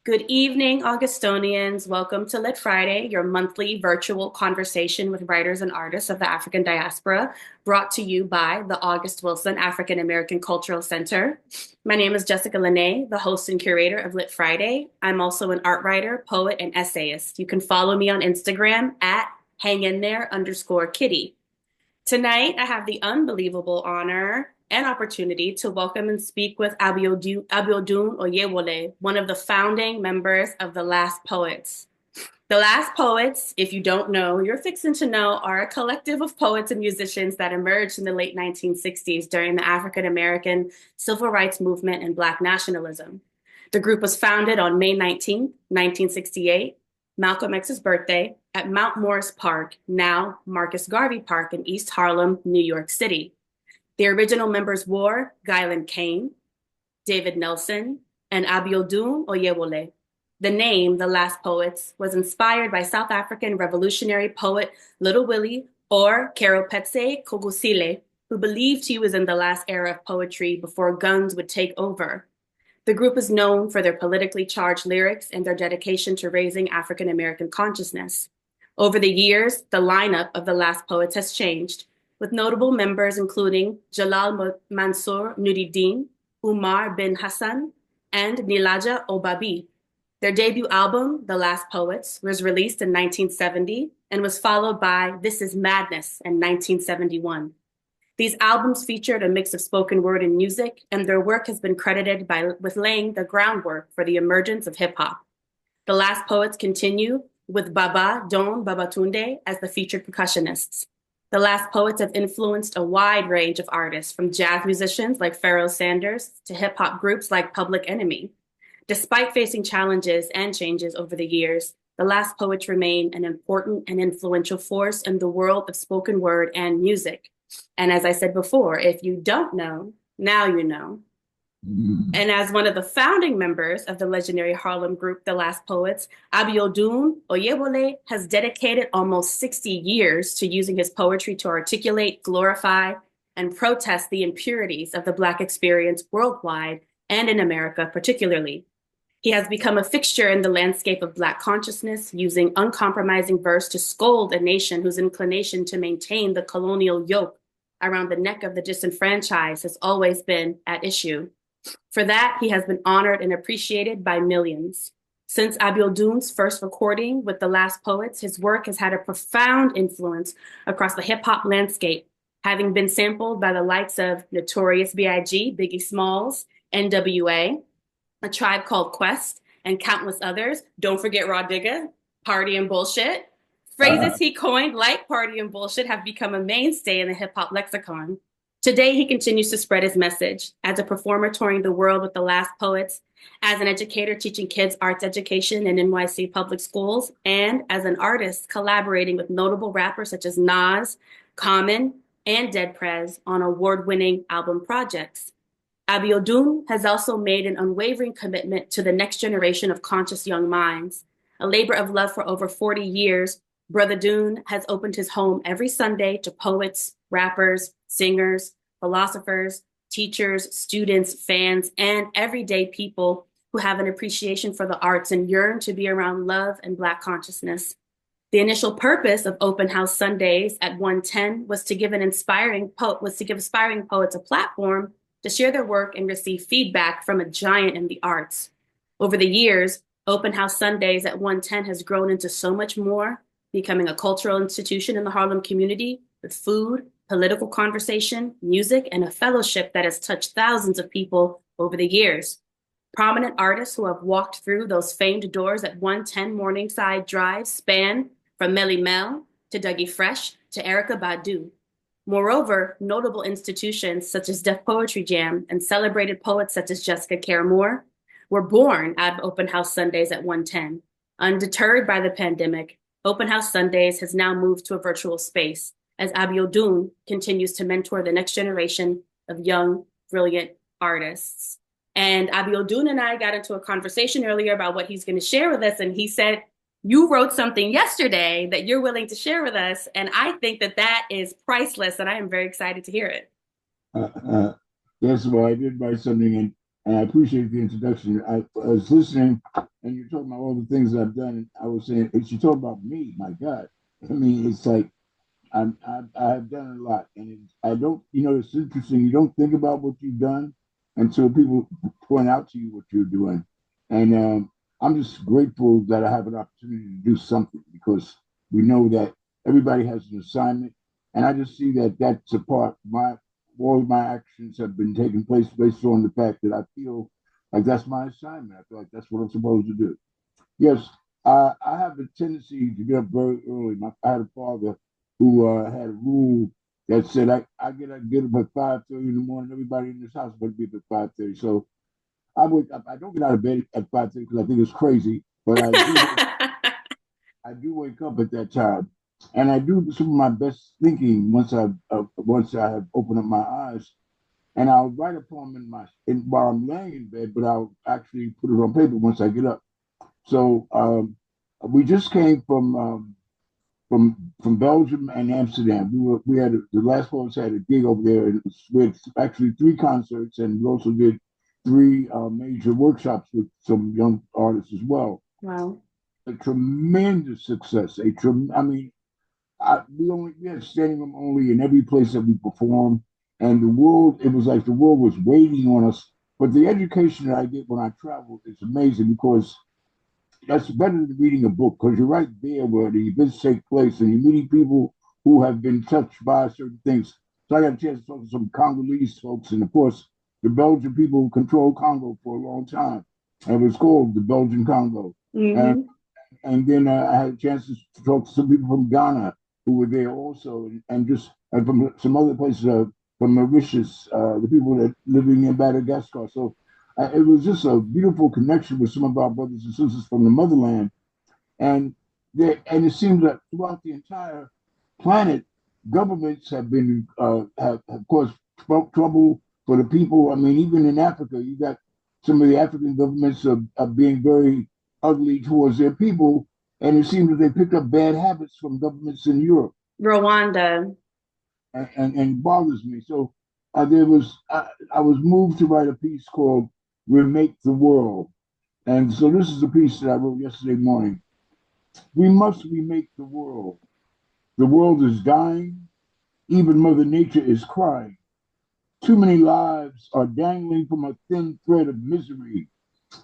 Good evening, Augustonians. Welcome to Lit Friday, your monthly virtual conversation with writers and artists of the African diaspora, brought to you by the August Wilson African American Cultural Center. My name is Jessica Lanay, the host and curator of Lit Friday. I'm also an art writer, poet, and essayist. You can follow me on Instagram at hanginThere_kitty. Tonight, I have the unbelievable honor and opportunity to welcome and speak with Abiodun Oyewole, one of the founding members of The Last Poets. The Last Poets, if you don't know, you're fixing to know, are a collective of poets and musicians that emerged in the late 1960s during the African American civil rights movement and Black nationalism. The group was founded on May 19th, 1968, Malcolm X's birthday, at Mount Morris Park, now Marcus Garvey Park in East Harlem, New York City. The original members were Gylan Kane, David Nelson, and Abiodun Oyewole. The name, The Last Poets, was inspired by South African revolutionary poet Little Willie or Keropetse Kogosile, who believed he was in the last era of poetry before guns would take over. The group is known for their politically charged lyrics and their dedication to raising African American consciousness. Over the years, the lineup of The Last Poets has changed, with notable members including Jalal Mansour Nuruddin, Umar bin Hassan, and Nilaja Obabi. Their debut album, The Last Poets, was released in 1970 and was followed by This Is Madness in 1971. These albums featured a mix of spoken word and music, and their work has been credited with laying the groundwork for the emergence of hip hop. The Last Poets continue with Baba Don Babatunde as the featured percussionists. The Last Poets have influenced a wide range of artists, from jazz musicians like Pharoah Sanders to hip hop groups like Public Enemy. Despite facing challenges and changes over the years, the Last Poets remain an important and influential force in the world of spoken word and music. And as I said before, if you don't know, now you know. Mm. And as one of the founding members of the legendary Harlem group, The Last Poets, Abiodun Oyewole has dedicated almost 60 years to using his poetry to articulate, glorify, and protest the impurities of the Black experience worldwide and in America particularly. He has become a fixture in the landscape of Black consciousness, using uncompromising verse to scold a nation whose inclination to maintain the colonial yoke around the neck of the disenfranchised has always been at issue. For that, he has been honored and appreciated by millions. Since Abiodun's first recording with The Last Poets, his work has had a profound influence across the hip hop landscape, having been sampled by the likes of Notorious B.I.G., Biggie Smalls, NWA, A Tribe Called Quest, and countless others. Don't forget Raw Digga, Party and Bullshit. Phrases he coined, like party and bullshit, have become a mainstay in the hip hop lexicon. Today, he continues to spread his message as a performer touring the world with The Last Poets, as an educator teaching kids arts education in NYC public schools, and as an artist collaborating with notable rappers such as Nas, Common, and Dead Prez on award-winning album projects. Abiodun has also made an unwavering commitment to the next generation of conscious young minds. A labor of love for over 40 years, Brother Dune has opened his home every Sunday to poets, rappers, singers, philosophers, teachers, students, fans, and everyday people who have an appreciation for the arts and yearn to be around love and Black consciousness. The initial purpose of Open House Sundays at 110 was to give aspiring poets a platform to share their work and receive feedback from a giant in the arts. Over the years, Open House Sundays at 110 has grown into so much more, becoming a cultural institution in the Harlem community with food, political conversation, music, and a fellowship that has touched thousands of people over the years. Prominent artists who have walked through those famed doors at 110 Morningside Drive span from Melle Mel to Dougie Fresh to Erykah Badu. Moreover, notable institutions such as Def Poetry Jam and celebrated poets such as Jessica Care Moore were born out of Open House Sundays at 110. Undeterred by the pandemic, Open House Sundays has now moved to a virtual space as Abiodun continues to mentor the next generation of young, brilliant artists. And Abiodun and I got into a conversation earlier about what he's going to share with us. And he said, you wrote something yesterday that you're willing to share with us. And I think that that is priceless. And I am very excited to hear it. Uh, yes, well, I did write something, and And I appreciate the introduction. I was listening, and you're talking about all the things that I've done. And I was saying, if you talk about me, my God, I mean, it's like I've done a lot, and I don't, it's interesting. You don't think about what you've done until people point out to you what you're doing, and I'm just grateful that I have an opportunity to do something because we know that everybody has an assignment, and I just see that that's a part. My All of my actions have been taking place based on the fact that I feel like that's my assignment. I feel like that's what I'm supposed to do. Yes, I have a tendency to get up very early. I had a father who had a rule that said I get up at 5:30 in the morning. Everybody in this house better be up at 5:30. So I wake up. I don't get out of bed at 5:30 because I think it's crazy, but I do wake up at that time, and I do some of my best thinking once I have opened up my eyes, and I'll write a poem while I'm laying in bed, but I'll actually put it on paper once I get up. So we just came from Belgium and Amsterdam. We had the last one had a gig over there, and we had actually three concerts, and we also did three major workshops with some young artists as well. Wow. A tremendous success. I mean, we had standing room only in every place that we performed, and the world. It was like the world was waiting on us. But the education that I get when I travel is amazing because that's better than reading a book because you're right there where the events take place and you're meeting people who have been touched by certain things. So I got a chance to talk to some Congolese folks, and of course, the Belgian people who controlled Congo for a long time. And it was called the Belgian Congo. And Mm-hmm. and then I had a chance to talk to some people from Ghana who were there also, and just and from some other places, from Mauritius, the people that living in Madagascar. So it was just a beautiful connection with some of our brothers and sisters from the motherland, and and it seems that throughout the entire planet, governments have been have caused trouble for the people. I mean, even in Africa, you got some of the African governments are being very ugly towards their people, and it seems that they picked up bad habits from governments in Europe, Rwanda. and bothers me. So I was moved to write a piece called "Remake the World," and so this is a piece that I wrote yesterday morning. We must remake the world. The world is dying. Even Mother Nature is crying. Too many lives are dangling from a thin thread of misery,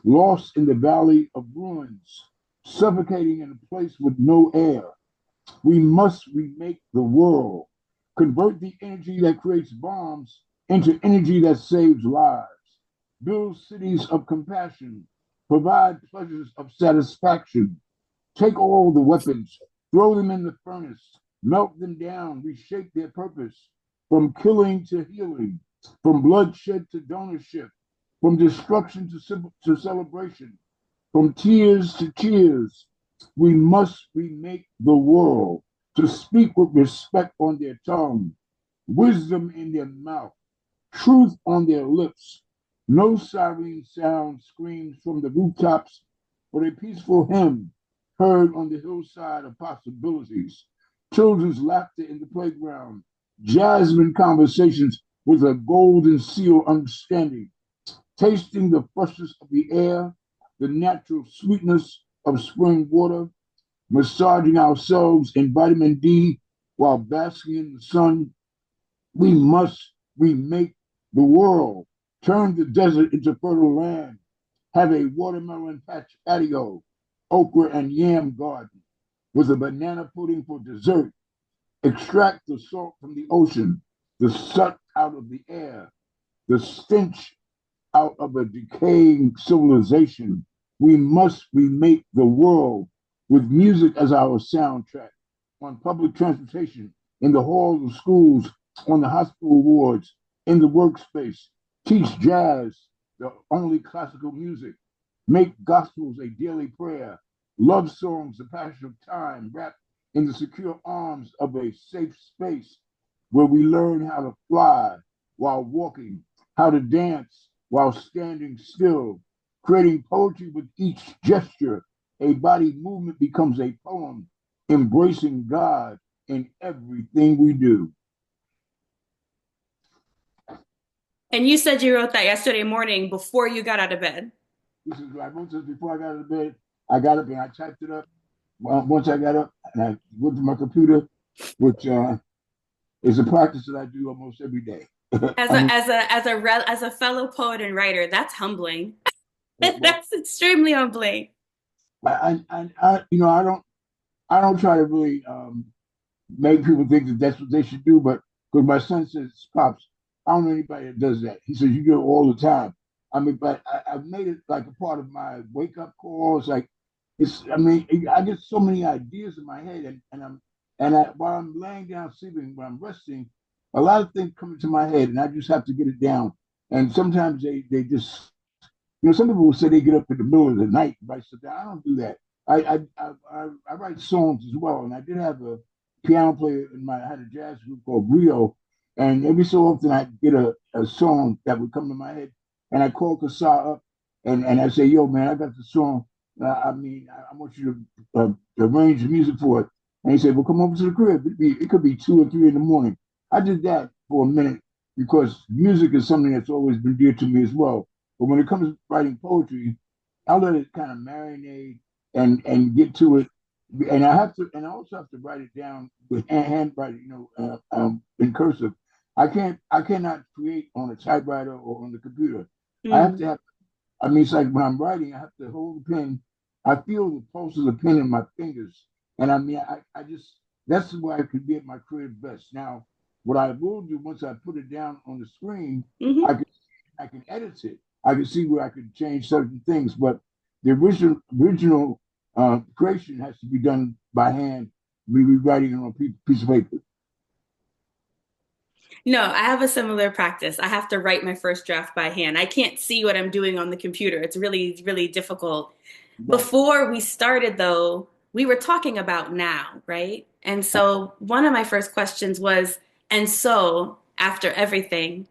lost in the valley of ruins, suffocating in a place with no air. We must remake the world, convert the energy that creates bombs into energy that saves lives, build cities of compassion, provide pleasures of satisfaction, take all the weapons, throw them in the furnace, melt them down, reshape their purpose from killing to healing, from bloodshed to donorship, from destruction to celebration, from tears to cheers. We must remake the world to speak with respect on their tongue, wisdom in their mouth, truth on their lips. No siren sound screams from the rooftops, but a peaceful hymn heard on the hillside of possibilities. Children's laughter in the playground, jasmine conversations with a golden seal understanding, tasting the freshness of the air, the natural sweetness of spring water, massaging ourselves in vitamin D while basking in the sun. We must remake the world, turn the desert into fertile land, have a watermelon patio, okra and yam garden with a banana pudding for dessert, extract the salt from the ocean, the soot out of the air, the stench out of a decaying civilization. We must remake the world with music as our soundtrack on public transportation, in the halls of schools, on the hospital wards, in the workspace. Teach jazz, the only classical music. Make gospels a daily prayer. Love songs, the passion of time, wrapped in the secure arms of a safe space where we learn how to fly while walking, how to dance while standing still, creating poetry with each gesture. A body movement becomes a poem, embracing God in everything we do. And you said you wrote that yesterday morning before you got out of bed. This is I wrote this before I got out of bed. I got up and I typed it up. Once I got up and I went to my computer, which is a practice that I do almost every day. As I a mean, as a fellow poet and writer, that's humbling. well, That's extremely humbling. I don't try to really make people think that that's what they should do, but because my son says, "Pops, I don't know anybody that does that." He says, "You do it all the time." I mean, but I've made it like a part of my wake up call. It's like I mean, I get so many ideas in my head, and while I'm laying down sleeping, when I'm resting, a lot of things come into my head, and I just have to get it down. And sometimes they just some people will say they get up in the middle of the night and write stuff down. I don't do that. I write songs as well, and I did have a piano player I had a jazz group called Rio, and every so often I get a song that would come to my head, and I call Kasar up, and I say, "Yo, man, I got the song. I want you to arrange the music for it." And he said, "Well, come over to the crib. It could be 2 or 3 in the morning." I did that for a minute because music is something that's always been dear to me as well. But when it comes to writing poetry, I'll let it kind of marinate and get to it. And I also have to write it down with handwriting, in cursive. I cannot create on a typewriter or on the computer. I have to Mm. have, I mean, it's like when I'm writing, I have to hold the pen. I feel the pulse of the pen in my fingers. And I mean, I just, that's where I could be at my creative best. Now, what I will do once I put it down on the screen, I Hmm. can I can edit it. I can see where I could change certain things, but the original creation has to be done by hand. We rewriting it on a piece of paper. No, I have a similar practice. I have to write my first draft by hand. I can't see what I'm doing on the computer. It's really, really difficult. Right. Before we started, though, we were talking about now, right? And so one of my first questions was, and so after everything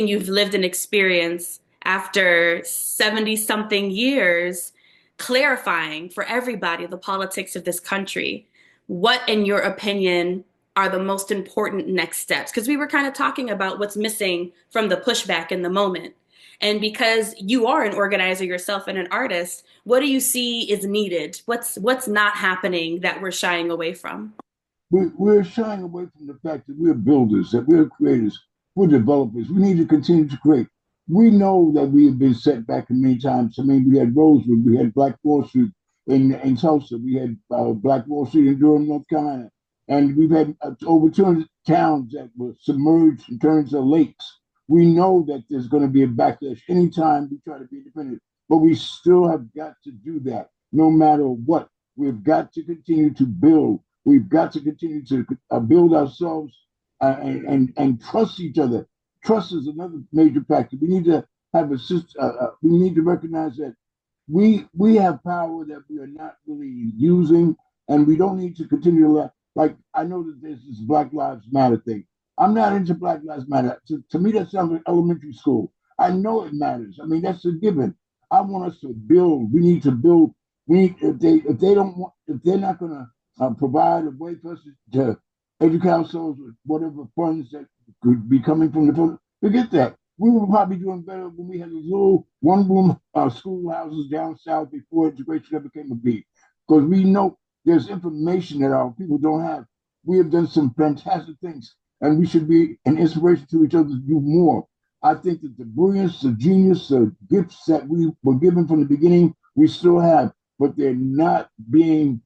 you've lived and experienced, after 70 something years, clarifying for everybody the politics of this country, what, in your opinion, are the most important next steps? Because we were kind of talking about what's missing from the pushback in the moment. And because you are an organizer yourself and an artist, what do you see is needed? What's not happening that we're shying away from? We're shying away from the fact that we're builders, that we're creators, we're developers. We need to continue to create. We know that we have been set back many times. I mean, we had Rosewood, we had Black Wall Street in Tulsa, we had Black Wall Street in Durham, North Carolina, and we've had over 200 towns that were submerged and turned into lakes. We know that there's going to be a backlash anytime we try to be independent, but we still have got to do that no matter what. We've got to continue to build. We've got to continue to build ourselves and trust each other. Trust is another major factor. We need to have a system. We need to recognize that we have power that we are not really using, and we don't need to continue to like. I know that there's this Black Lives Matter thing. I'm not into Black Lives Matter. To me, that sounds like elementary school. I know it matters. I mean, that's a given. I want us to build. We need to build. We need, if they don't want if they're not going to provide a way for us to educate ourselves with whatever funds that could be coming from the fund. Forget that. We were probably doing better when we had those little one-room schoolhouses down south before integration ever became a big. Because we know there's information that our people don't have. We have done some fantastic things, and we should be an inspiration to each other to do more. I think that the brilliance, the genius, the gifts that we were given from the beginning, we still have, but they're not being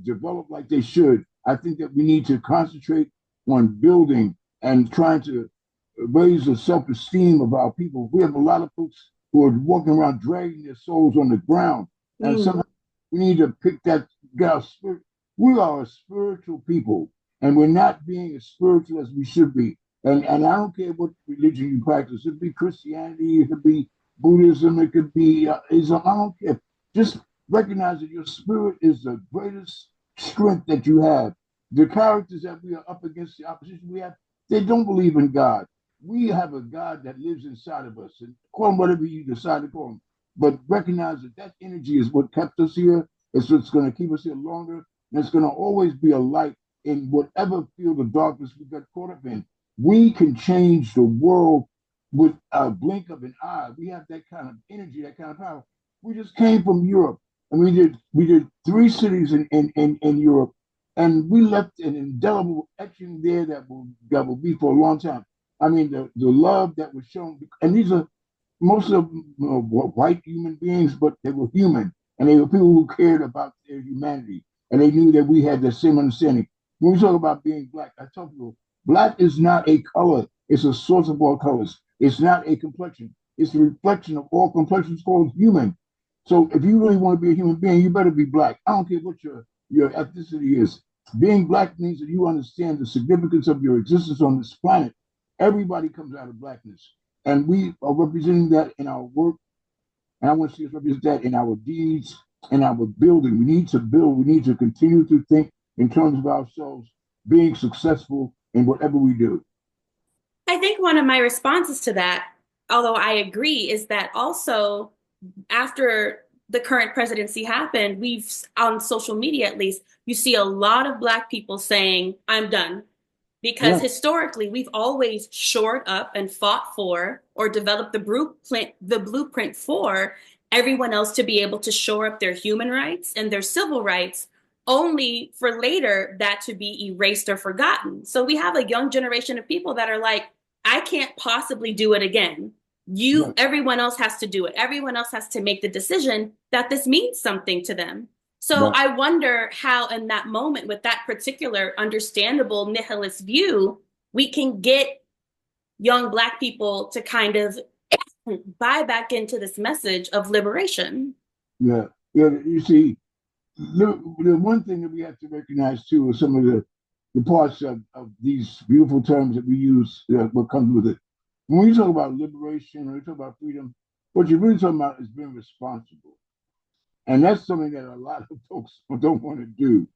develop like they should. I think that we need to concentrate on building and trying to raise the self-esteem of our people. We have a lot of folks who are walking around dragging their souls on the ground, and somehow Mm. we need to pick that get our spirit. We are a spiritual people, and we're not being as spiritual as we should be. And I don't care what religion you practice. It could be Christianity, it could be Buddhism, it could be Islam. I don't care. Just recognize that your spirit is the greatest strength that you have. The characters that we are up against, the opposition we have, they don't believe in God. We have a God that lives inside of us, and call him whatever you decide to call him. But recognize that that energy is what kept us here. It's what's going to keep us here longer, and it's going to always be a light in whatever field of darkness we got caught up in. We can change the world with a blink of an eye. We have that kind of energy, that kind of power. We just came from Europe, and we did three cities in Europe, and we left an indelible etching there that will be for a long time. I mean, the love that was shown, and these are most of them were white human beings, but they were human, and they were people who cared about their humanity, and they knew that we had the same understanding. When we talk about being black, I tell people, black is not a color; it's a source of all colors. It's not a complexion; it's a reflection of all complexions called human. So, if you really want to be a human being, you better be black. I don't care what your ethnicity is. Being black means that you understand the significance of your existence on this planet. Everybody comes out of blackness. And we are representing that in our work. And I want to see us represent that in our deeds, in our building. We need to build. We need to continue to think in terms of ourselves being successful in whatever we do. I think one of my responses to that, although I agree, is that also after the current presidency happened, we've on social media at least, you see a lot of Black people saying, I'm done. Because Yeah, historically, we've always shored up and fought for or developed the blueprint for everyone else to be able to shore up their human rights and their civil rights, only for later that to be erased or forgotten. So we have a young generation of people that are like, I can't possibly do it again. yeah, Everyone else has to do it. Everyone else has to make the decision that this means something to them. So right. I wonder how, in that moment, with that particular understandable nihilist view, we can get young Black people to kind of buy back into this message of liberation. Yeah, yeah. You see, the one thing that we have to recognize too is some of the parts of these beautiful terms that we use what comes with it. When you talk about liberation or you talk about freedom, what you're really talking about is being responsible. And that's something that a lot of folks don't want to do.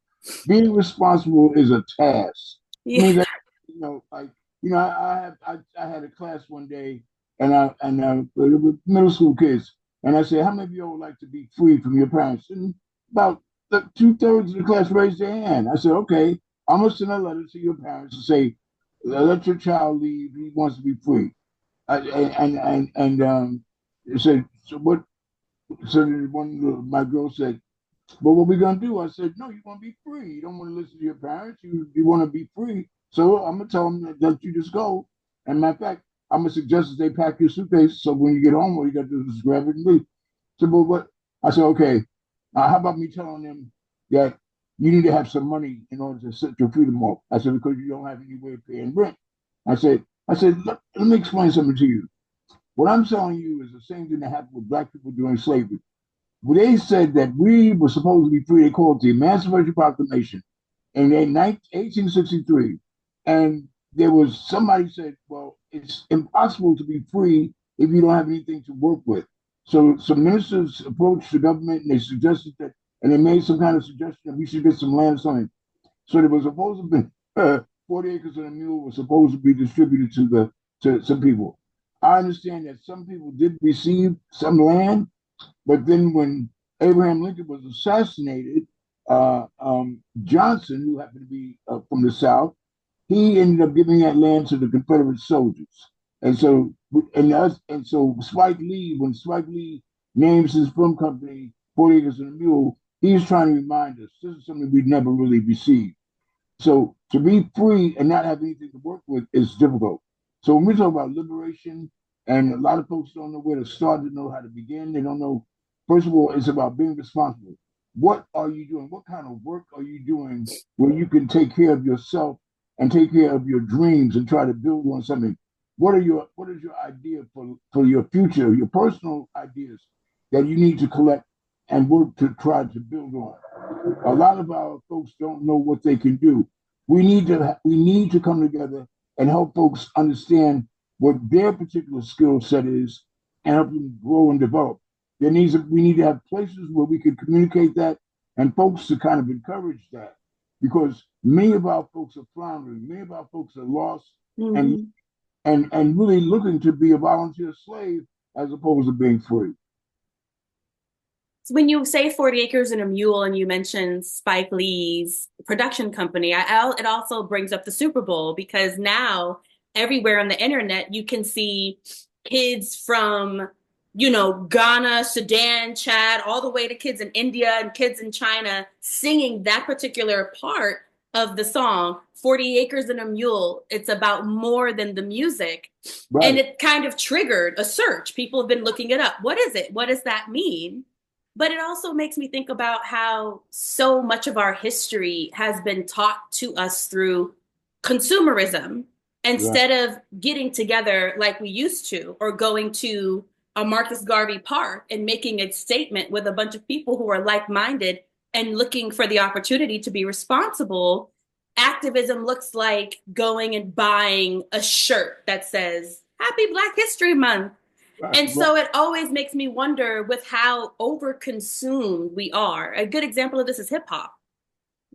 Being responsible is a task. I Yeah. mean, that, like I had a class one day, and it was middle school kids, and I said, "How many of you would like to be free from your parents?" And about two-thirds of the class raised their hand. I said, "Okay, I'm gonna send a letter to your parents to say, let your child leave. He wants to be free." And it said, "So what?" So one of my girls said, but what we gonna do? I said, no, you want to be free. You don't want to listen to your parents. You want to be free. So I'm gonna tell them that you just go. And matter of fact, I'm gonna suggest that they pack your suitcase. So when you get home, all you got to do is grab it and leave. So, but what? I said, okay. How about me telling them that you need to have some money in order to set your freedom off? I said because you don't have any way of paying rent. I said, let me explain something to you. What I'm telling you is the same thing that happened with black people during slavery. They said that we were supposed to be free. They called it the Emancipation Proclamation in 1863. And there was somebody said, well, it's impossible to be free if you don't have anything to work with. So some ministers approached the government and they suggested that, and they made some kind of suggestion that we should get some land or something. So there was supposed to be 40 acres and a mule was supposed to be distributed to some people. I understand that some people did receive some land, but then when Abraham Lincoln was assassinated, Johnson, who happened to be from the South, he ended up giving that land to the Confederate soldiers. And so, and so Spike Lee, when Spike Lee names his film company 40 Acres and a Mule, he's trying to remind us this is something we'd never really received. So to be free and not have anything to work with is difficult. So when we talk about liberation, and a lot of folks don't know where to start, to know how to begin. They don't know. First of all, it's about being responsible. What are you doing? What kind of work are you doing where you can take care of yourself and take care of your dreams and try to build on something? What is your idea for your future, your personal ideas that you need to collect and work to try to build on? A lot of our folks don't know what they can do. We need to come together and help folks understand what their particular skill set is and help them grow and develop. We need to have places where we can communicate that and folks to kind of encourage that because many of our folks are floundering, many of our folks are lost and Mhm. and really looking to be a volunteer slave as opposed to being free. So when you say 40 Acres and a Mule and you mention Spike Lee's production company, it also brings up the Super Bowl because now everywhere on the internet, you can see kids from, Ghana, Sudan, Chad, all the way to kids in India and kids in China singing that particular part of the song, 40 Acres and a Mule. It's about more than the music. And Right, it kind of triggered a search. People have been looking it up. What is it? What does that mean? But it also makes me think about how so much of our history has been taught to us through consumerism right, instead of getting together like we used to, or going to a Marcus Garvey Park and making a statement with a bunch of people who are like-minded and looking for the opportunity to be responsible. Activism looks like going and buying a shirt that says Happy Black History Month. right, And right, so it always makes me wonder with how overconsumed we are. A good example of this is hip hop,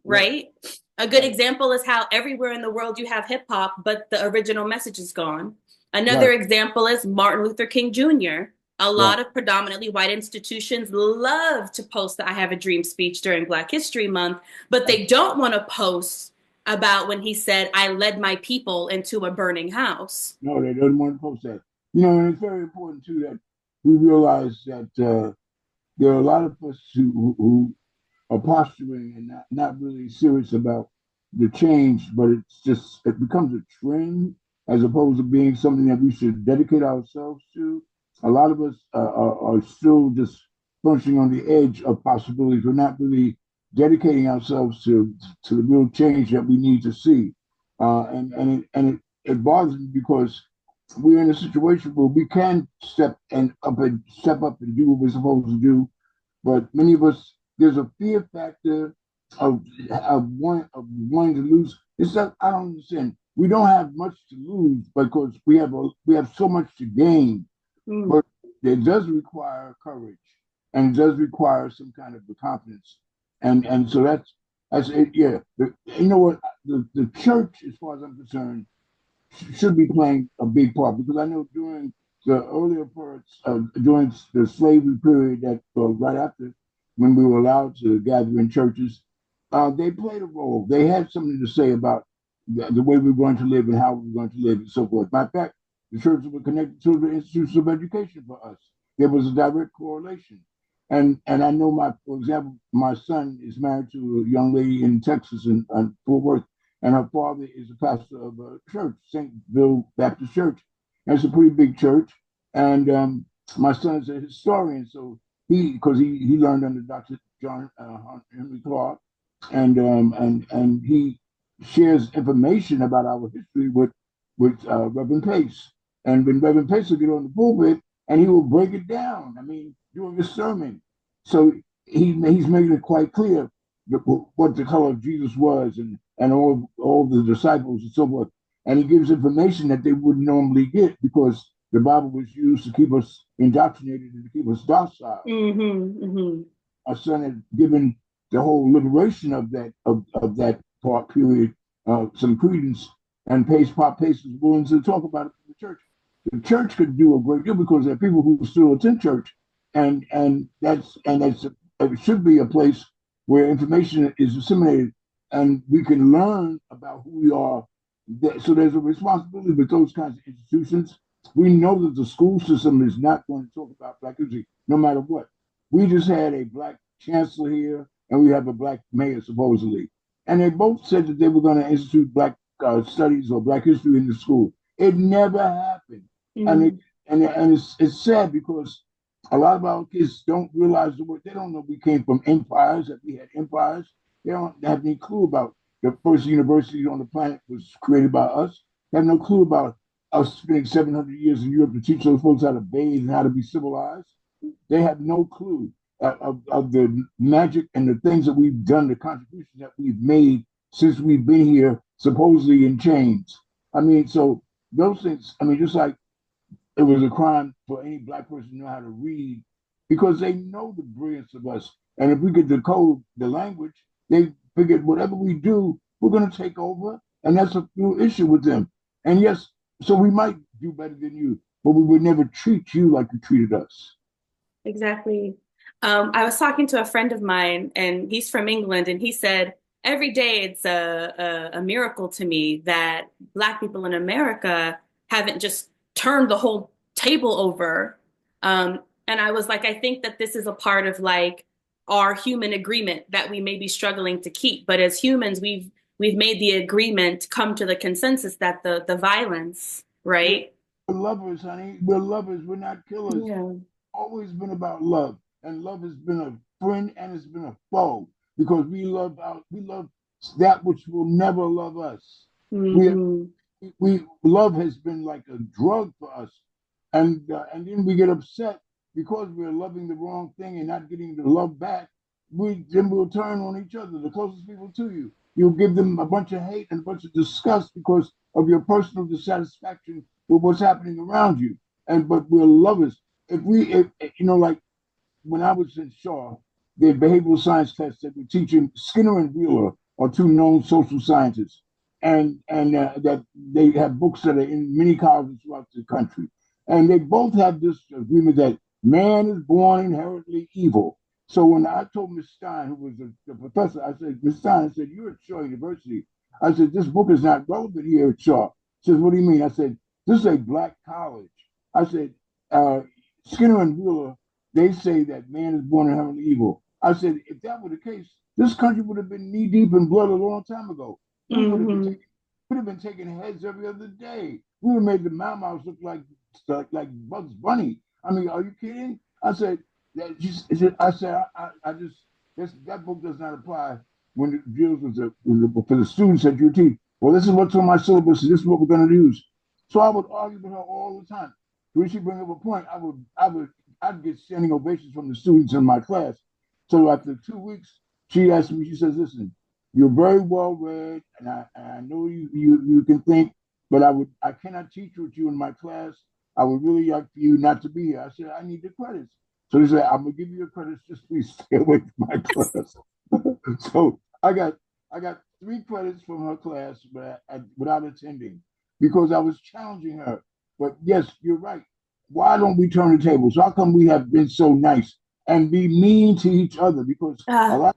right, right? A good right, example is how everywhere in the world you have hip hop, but the original message is gone. Another right, example is Martin Luther King Jr. A right. lot of predominantly white institutions love to post the I Have a Dream speech during Black History Month, but they don't want to post about when he said, I led my people into a burning house. No, they don't want to post that. And it's very important too that we realize that there are a lot of us who are posturing and not really serious about the change, but it becomes a trend as opposed to being something that we should dedicate ourselves to. A lot of us are still just functioning on the edge of possibilities. We're not really dedicating ourselves to the real change that we need to see, and it bothers me because we're in a situation where we can step up and do what we're supposed to do, but many of us, there's a fear factor of wanting to lose. It's not, I don't understand. We don't have much to lose because we have so much to gain, Mm. but it does require courage and it does require some kind of confidence. And so that's it. Yeah, you know what? The church, as far as I'm concerned, should be playing a big part because I know during the earlier parts during the slavery period that right after when we were allowed to gather in churches, they played a role. They had something to say about the way we are going to live and how we are going to live and so forth. Matter of fact, the churches were connected to the institutions of education for us. There was a direct correlation. And I know for example, my son is married to a young lady in Texas in Fort Worth, and her father is a pastor of a church, St. Bill Baptist Church. And it's a pretty big church. And my son is a historian, so because he learned under Dr. John Henry Clark, and he shares information about our history with Reverend Pace. And when Reverend Pace will get on the pulpit and he will break it down. I mean, during his sermon. So he's making it quite clear what the color of Jesus was and all the disciples and so forth. And he gives information that they wouldn't normally get because the Bible was used to keep us indoctrinated and to keep us docile. Mm-hmm, mm-hmm. Our son had given the whole liberation of that part period some credence, and Pace was willing to talk about it in the church. The church could do a great deal because there are people who still attend church, and it should be a place where information is disseminated and we can learn about who we are. So there's a responsibility with those kinds of institutions. We know that the school system is not going to talk about Black history no matter what. We just had a Black chancellor here, and we have a Black mayor supposedly, and they both said that they were going to institute Black studies or Black history in the school. It never happened, and Mm-hmm. it's sad because a lot of our kids don't realize the word. They don't know we came from empires, that we had empires. They don't have any clue about the first university on the planet was created by us. They have no clue about us spending 700 years in Europe to teach those folks how to bathe and how to be civilized. They have no clue of the magic and the things that we've done, the contributions that we've made since we've been here, supposedly in chains. I mean, so those things, I mean, just like it was a crime for any Black person to know how to read because they know the brilliance of us. And if we could decode the language, they figured whatever we do, we're going to take over. And that's a real issue with them. And yes, so we might do better than you, but we would never treat you like you treated us. Exactly. I was talking to a friend of mine, and he's from England, and he said every day it's a miracle to me that Black people in America haven't just turned the whole table over. And I was like, I think that this is a part of like our human agreement that we may be struggling to keep. But as humans, we've made the agreement, come to the consensus that the violence, We're right? lovers, honey. We're lovers. We're not killers. Yeah. Always been about love, and love has been a friend and it's been a foe because we love that which will never love us. We Hmm. we love has been like a drug for us, and then we get upset because we're loving the wrong thing and not getting the love back. We then we'll turn on each other, the closest people to you. You'll give them a bunch of hate and a bunch of disgust because of your personal dissatisfaction with what's happening around you. And but we're lovers. If you know, like when I was in Shaw, the behavioral science class that we're teaching, Skinner and Wheeler are two known social scientists, and that they have books that are in many colleges throughout the country, and they both have this agreement that man is born inherently evil. So when I told Miss Stein, who was the professor, I said, Miss Stein, I said, you're at Shaw University. I said, this book is not relevant here at Shaw. She says, what do you mean? I said, this is a black college. I said, uh, Skinner and Wheeler, they say that man is born inherently evil. I said, if that were the case, this country would have been knee deep in blood a long time ago. We Hmm. would have been taking heads every other day. We would have made the Mau Mau's look like Bugs Bunny. I mean, are you kidding? I said that just, I said I just that book does not apply when it deals for the students at UT. Well, this is what's on my syllabus, and this is what we're going to use. So I would argue with her all the time. When she bring up a point, I'd get standing ovations from the students in my class. So after 2 weeks, she asked me, she says, listen, you're very well read, and I know you can think, but I cannot teach with you in my class. I would really like for you not to be here. I said, I need the credits. So they said, I'm gonna give you your credits, just please stay away from my class. So I got 3 credits from her class, but without attending because I was challenging her. But yes, you're right. Why don't we turn the tables? How come we have been so nice and be mean to each other? Because Uh,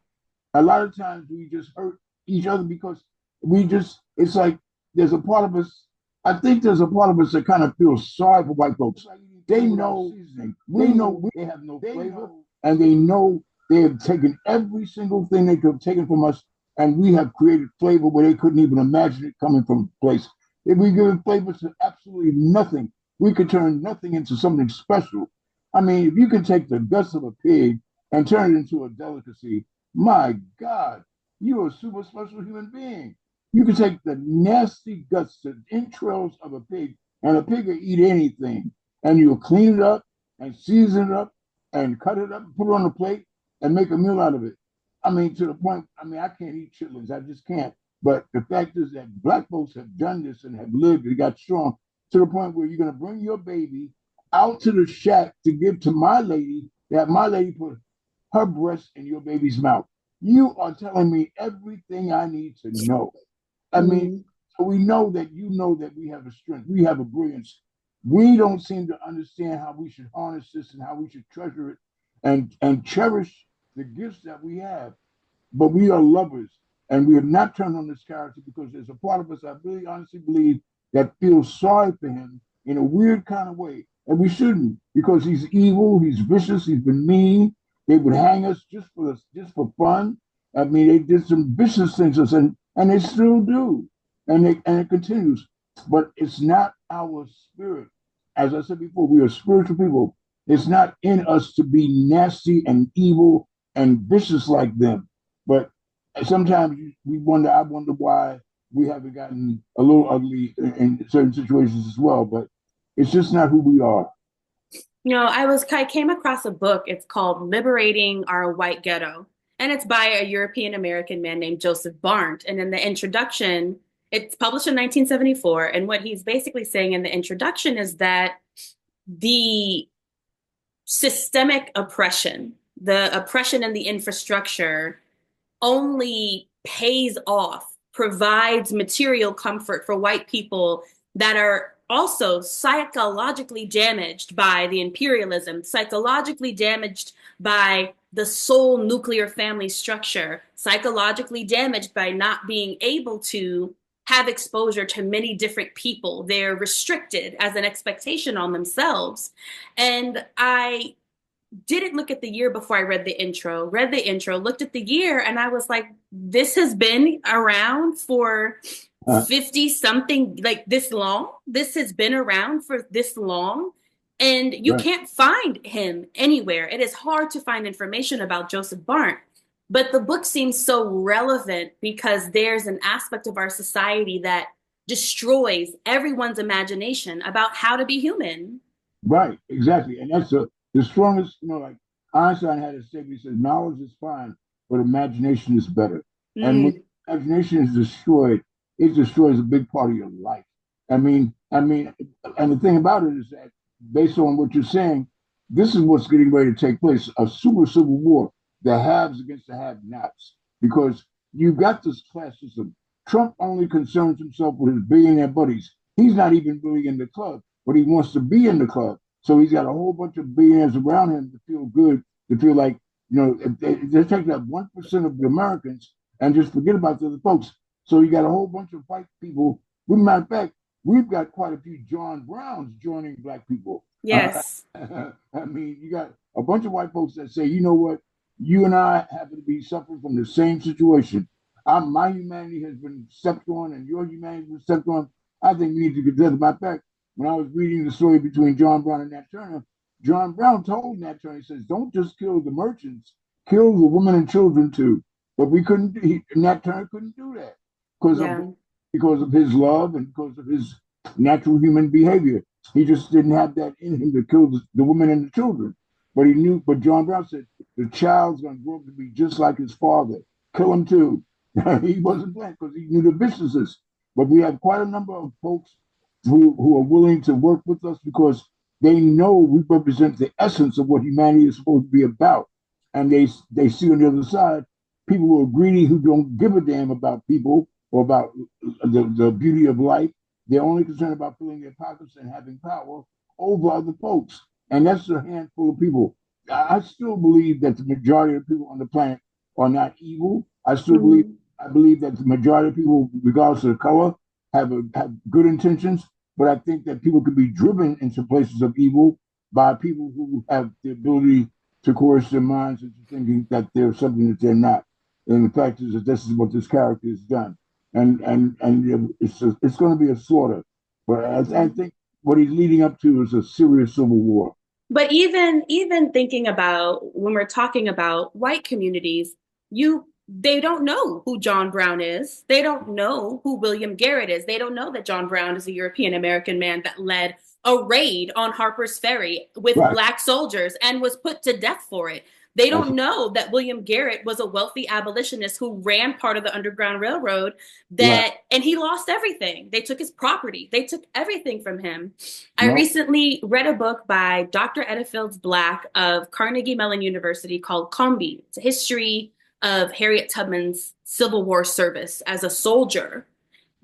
a lot of times we just hurt each other because it's like there's a part of us. I think there's a part of us that kind of feels sorry for white folks. They know seasoning. We know they have no flavor, and they know they have taken every single thing they could have taken from us, and we have created flavor where they couldn't even imagine it coming from a place. If we give flavors to absolutely nothing, we could turn nothing into something special. I mean, if you can take the guts of a pig and turn it into a delicacy, my God, you're a super special human being. You can take the nasty guts, the entrails of a pig, and a pig will eat anything. And you'll clean it up and season it up and cut it up and put it on a plate and make a meal out of it. I mean, to the point, I mean, I can't eat chitlins. I just can't. But the fact is that black folks have done this and have lived and got strong to the point where you're going to bring your baby out to the shack to give to my lady, that my lady put her breast in your baby's mouth. You are telling me everything I need to know. I mean, mm, so we know that we have a strength, we have a brilliance. We don't seem to understand how we should harness this and how we should treasure it and cherish the gifts that we have. But we are lovers, and we have not turned on this character because there's a part of us I really honestly believe that feels sorry for him in a weird kind of way, and we shouldn't because he's evil, he's vicious, he's been mean. They would hang us just for fun. I mean, they did some vicious things to us, and they still do, and it continues. But it's not our spirit. As I said before, we are spiritual people. It's not in us to be nasty and evil and vicious like them. But sometimes we wonder. I wonder why we haven't gotten a little ugly in certain situations as well. But it's just not who we are. I came across a book. It's called Liberating Our White Ghetto. And it's by a European American man named Joseph Barnt. And in the introduction, it's published in 1974. And what he's basically saying in the introduction is that the systemic oppression, the oppression in the infrastructure only pays off, provides material comfort for white people that are also psychologically damaged by the imperialism, psychologically damaged by the sole nuclear family structure, psychologically damaged by not being able to have exposure to many different people. They're restricted as an expectation on themselves. And I didn't look at the year before I read the intro, looked at the year, and I was like, this has been around for Uh, 50 something, like this long. This has been around for this long. And you right, can't find him anywhere. It is hard to find information about Joseph Barnt. But the book seems so relevant because there's an aspect of our society that destroys everyone's imagination about how to be human. right, exactly. And that's the strongest, like Einstein had a statement, he says, knowledge is fine, but imagination is better. And when Mm, imagination is destroyed, it destroys a big part of your life. I mean, and the thing about it is that based on what you're saying, this is what's getting ready to take place, a super civil war, the haves against the have-nots, because you've got this class system. Trump only concerns himself with his billionaire buddies. He's not even really in the club, but he wants to be in the club. So he's got a whole bunch of billionaires around him to feel good, to feel like, if they're taking up 1% of the Americans and just forget about the other folks. So you got a whole bunch of white people. With matter of fact, we've got quite a few John Browns joining black people. yes. I mean, you got a bunch of white folks that say, you know what, you and I happen to be suffering from the same situation. My humanity has been stepped on, and your humanity has been stepped on. I think we need to get together. Matter of fact, when I was reading the story between John Brown and Nat Turner, John Brown told Nat Turner, he says, don't just kill the merchants, kill the women and children too. But we couldn't, Nat Turner couldn't do that because of, Yeah. because of his love and because of his natural human behavior. He just didn't have that in him to kill the women and the children. But he knew, but John Brown said, the child's going to grow up to be just like his father. Kill him too. He wasn't playing because he knew the businesses. But we have quite a number of folks who are willing to work with us because they know we represent the essence of what humanity is supposed to be about. And they see on the other side people who are greedy, who don't give a damn about people or about the beauty of life. They're only concerned about filling their pockets and having power over other folks. And that's a handful of people. I still believe that the majority of people on the planet are not evil. Mm. I believe that the majority of people, regardless of color, have good intentions. But I think that people can be driven into places of evil by people who have the ability to coerce their minds into thinking that they're something that they're not. And the fact is that this is what this character has done, and it's going to be a slaughter. But I think what he's leading up to is a serious civil war. But even thinking about when we're talking about white communities, you they don't know who John Brown is. They don't know who William Garrett is. They don't know that John Brown is a European American man that led a raid on Harper's Ferry with Right. black soldiers and was put to death for it. They That's don't know that William Garrett was a wealthy abolitionist who ran part of the Underground Railroad right. and he lost everything. They took his property. They took everything from him. I No. recently read a book by Dr. Etta Fields Black of Carnegie Mellon University called Combi. It's a history of Harriet Tubman's Civil War service as a soldier.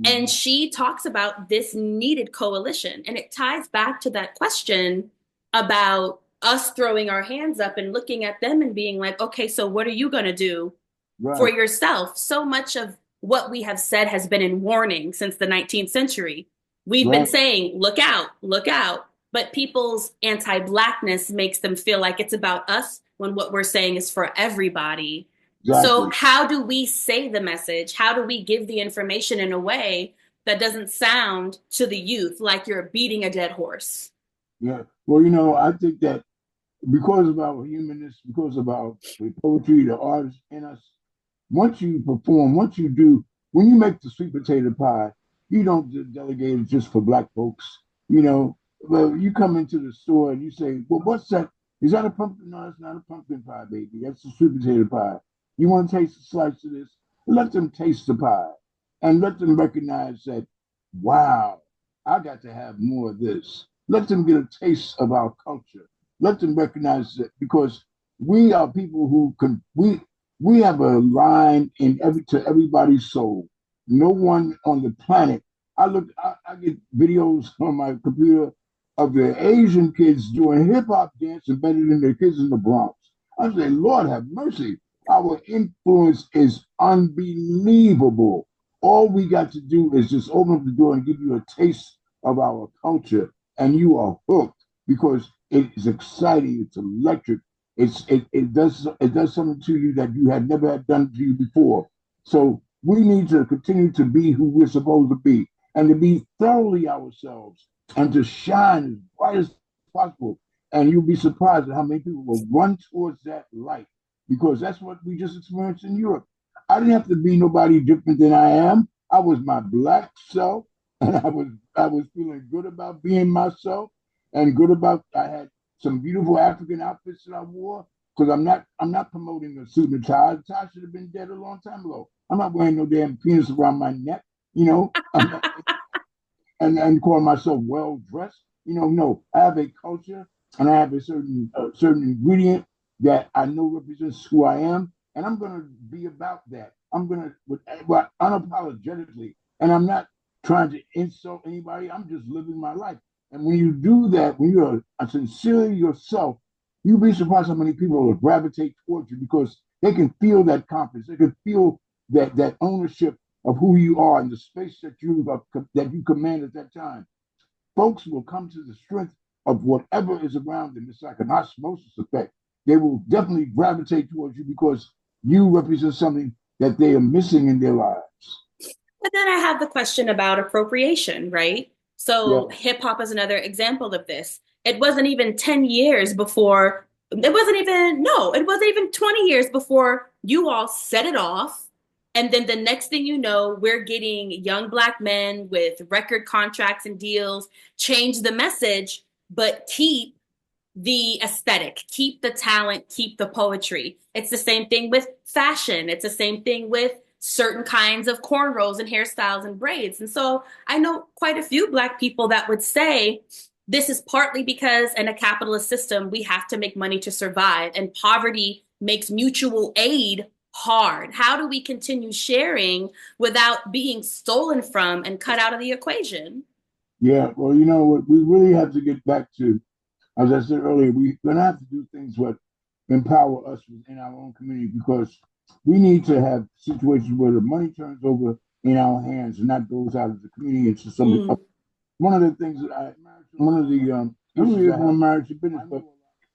And Mhm. she talks about this needed coalition. And it ties back to that question about us throwing our hands up and looking at them and being like, okay, so what are you going to do for Right. yourself? So much of what we have said has been in warning since the 19th century. We've been Right. saying, look out, look out. But people's anti Blackness makes them feel like it's about us when what we're saying is for everybody. So, Exactly. how do we say the message? How do we give the information in a way that doesn't sound to the youth like you're beating a dead horse? Yeah. Well, I think that because of our humanness, because of our the poetry, the artists in us, once you perform, once you do, when you make the sweet potato pie, you don't delegate it just for black folks. Well, you come into the store and you say, well, what's that? Is that a pumpkin? No, it's not a pumpkin pie, baby. That's a sweet potato pie. You want to taste a slice of this? Let them taste the pie and let them recognize that, wow, I got to have more of this. Let them get a taste of our culture. Let them recognize that because we are people who we have a line in to everybody's soul. No one on the planet. I get videos on my computer of the Asian kids doing hip hop dancing better than the kids in the Bronx. I say, Lord have mercy. Our influence is unbelievable. All we got to do is just open up the door and give you a taste of our culture, and you are hooked because it is exciting. It's electric. It does something to you that you had never had done to you before. So we need to continue to be who we're supposed to be and to be thoroughly ourselves and to shine as bright as possible. And you'll be surprised at how many people will run towards that light because that's what we just experienced in Europe. I didn't have to be nobody different than I am. I was my black self, and I was feeling good about being myself, and good about I had some beautiful African outfits that I wore because I'm not promoting a suit and a tie. The tie should have been dead a long time ago. I'm not wearing no damn penis around my neck, you know. And call myself well dressed. No, I have a culture and I have a certain ingredient that I know represents who I am, and I'm gonna be about that. I'm gonna unapologetically, and I'm not trying to insult anybody. I'm just living my life. And when you do that, when you're a sincerely yourself, you'll be surprised how many people will gravitate towards you because they can feel that confidence. They can feel that ownership of who you are and the space that you command at that time. Folks will come to the strength of whatever is around them. It's like an osmosis effect. They will definitely gravitate towards you because you represent something that they are missing in their lives. But then I have the question about appropriation, right? Yeah, So hip hop is another example of this. It wasn't even 10 years before, it wasn't even 20 years before you all set it off. And then the next thing you know, we're getting young Black men with record contracts and deals, change the message, but keep the aesthetic, keep the talent, keep the poetry. It's the same thing with fashion. It's the same thing with certain kinds of cornrows and hairstyles and braids. And so I know quite a few Black people that would say this is partly because in a capitalist system, we have to make money to survive, and poverty makes mutual aid hard. How do we continue sharing without being stolen from and cut out of the equation? yeah. Well, you know what? We really have to get back to, as I said earlier, we're going to have to do things what empower us in our own community because we need to have situations where the money turns over in our hands and not goes out of the community into somebody else. Mm, One of the things that one of the issues I have marriage to business, but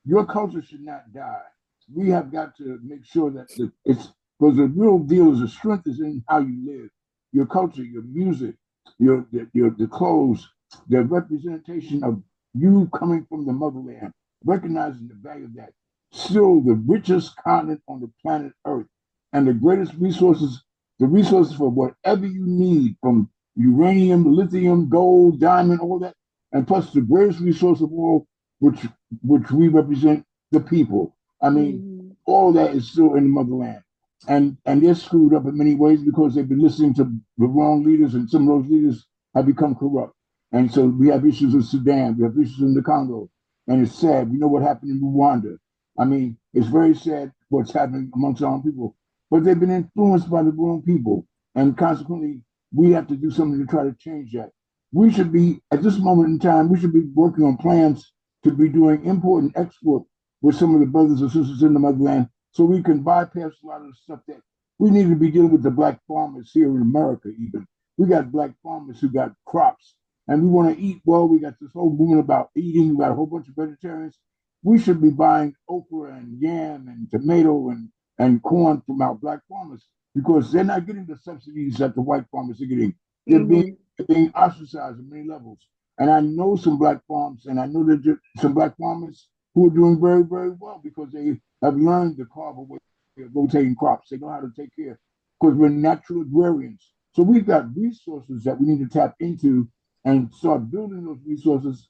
your culture should not die. We have got to make sure that it's because the real deal is the strength is in how you live, your culture, your music, your the clothes, the representation of you coming from the motherland, recognizing the value of that. Still the richest continent on the planet Earth, and the greatest resources, the resources for whatever you need from uranium, lithium, gold, diamond, all that, and plus the greatest resource of all, which which we represent, the people. I mean, mm, all that is still in the motherland, and they're screwed up in many ways because they've been listening to the wrong leaders, and some of those leaders have become corrupt. And so we have issues in Sudan, we have issues in the Congo, and it's sad. We know what happened in Rwanda. I mean, it's very sad what's happening amongst our own people, but they've been influenced by the wrong people, and consequently, we have to do something to try to change that. We should be, at this moment in time, we should be working on plans to be doing import and export with some of the brothers and sisters in the motherland so we can bypass a lot of the stuff that we need to be dealing with the black farmers here in America, even. We got black farmers who got crops and we want to eat well. We got this whole movement about eating. We got a whole bunch of vegetarians. We should be buying okra and yam and tomato and corn from our black farmers because they're not getting the subsidies that the white farmers are getting. They're being, mhm. they're being ostracized at many levels. And I know some black farms, and I know that some black farmers who are doing very, very well because they have learned the carve away of rotating crops. They know how to take care because we're natural agrarians. So we've got resources that we need to tap into and start building those resources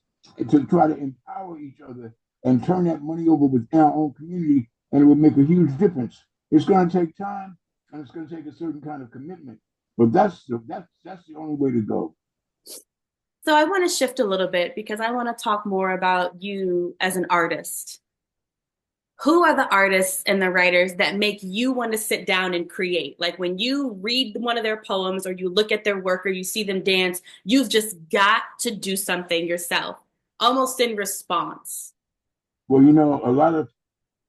to try to empower each other and turn that money over within our own community, and it would make a huge difference. It's going to take time and it's going to take a certain kind of commitment, but that's the only way to go. So I want to shift a little bit because I want to talk more about you as an artist. Who are the artists and the writers that make you want to sit down and create? Like when you read one of their poems or you look at their work or you see them dance, you've just got to do something yourself, almost in response. Well, you know, a lot of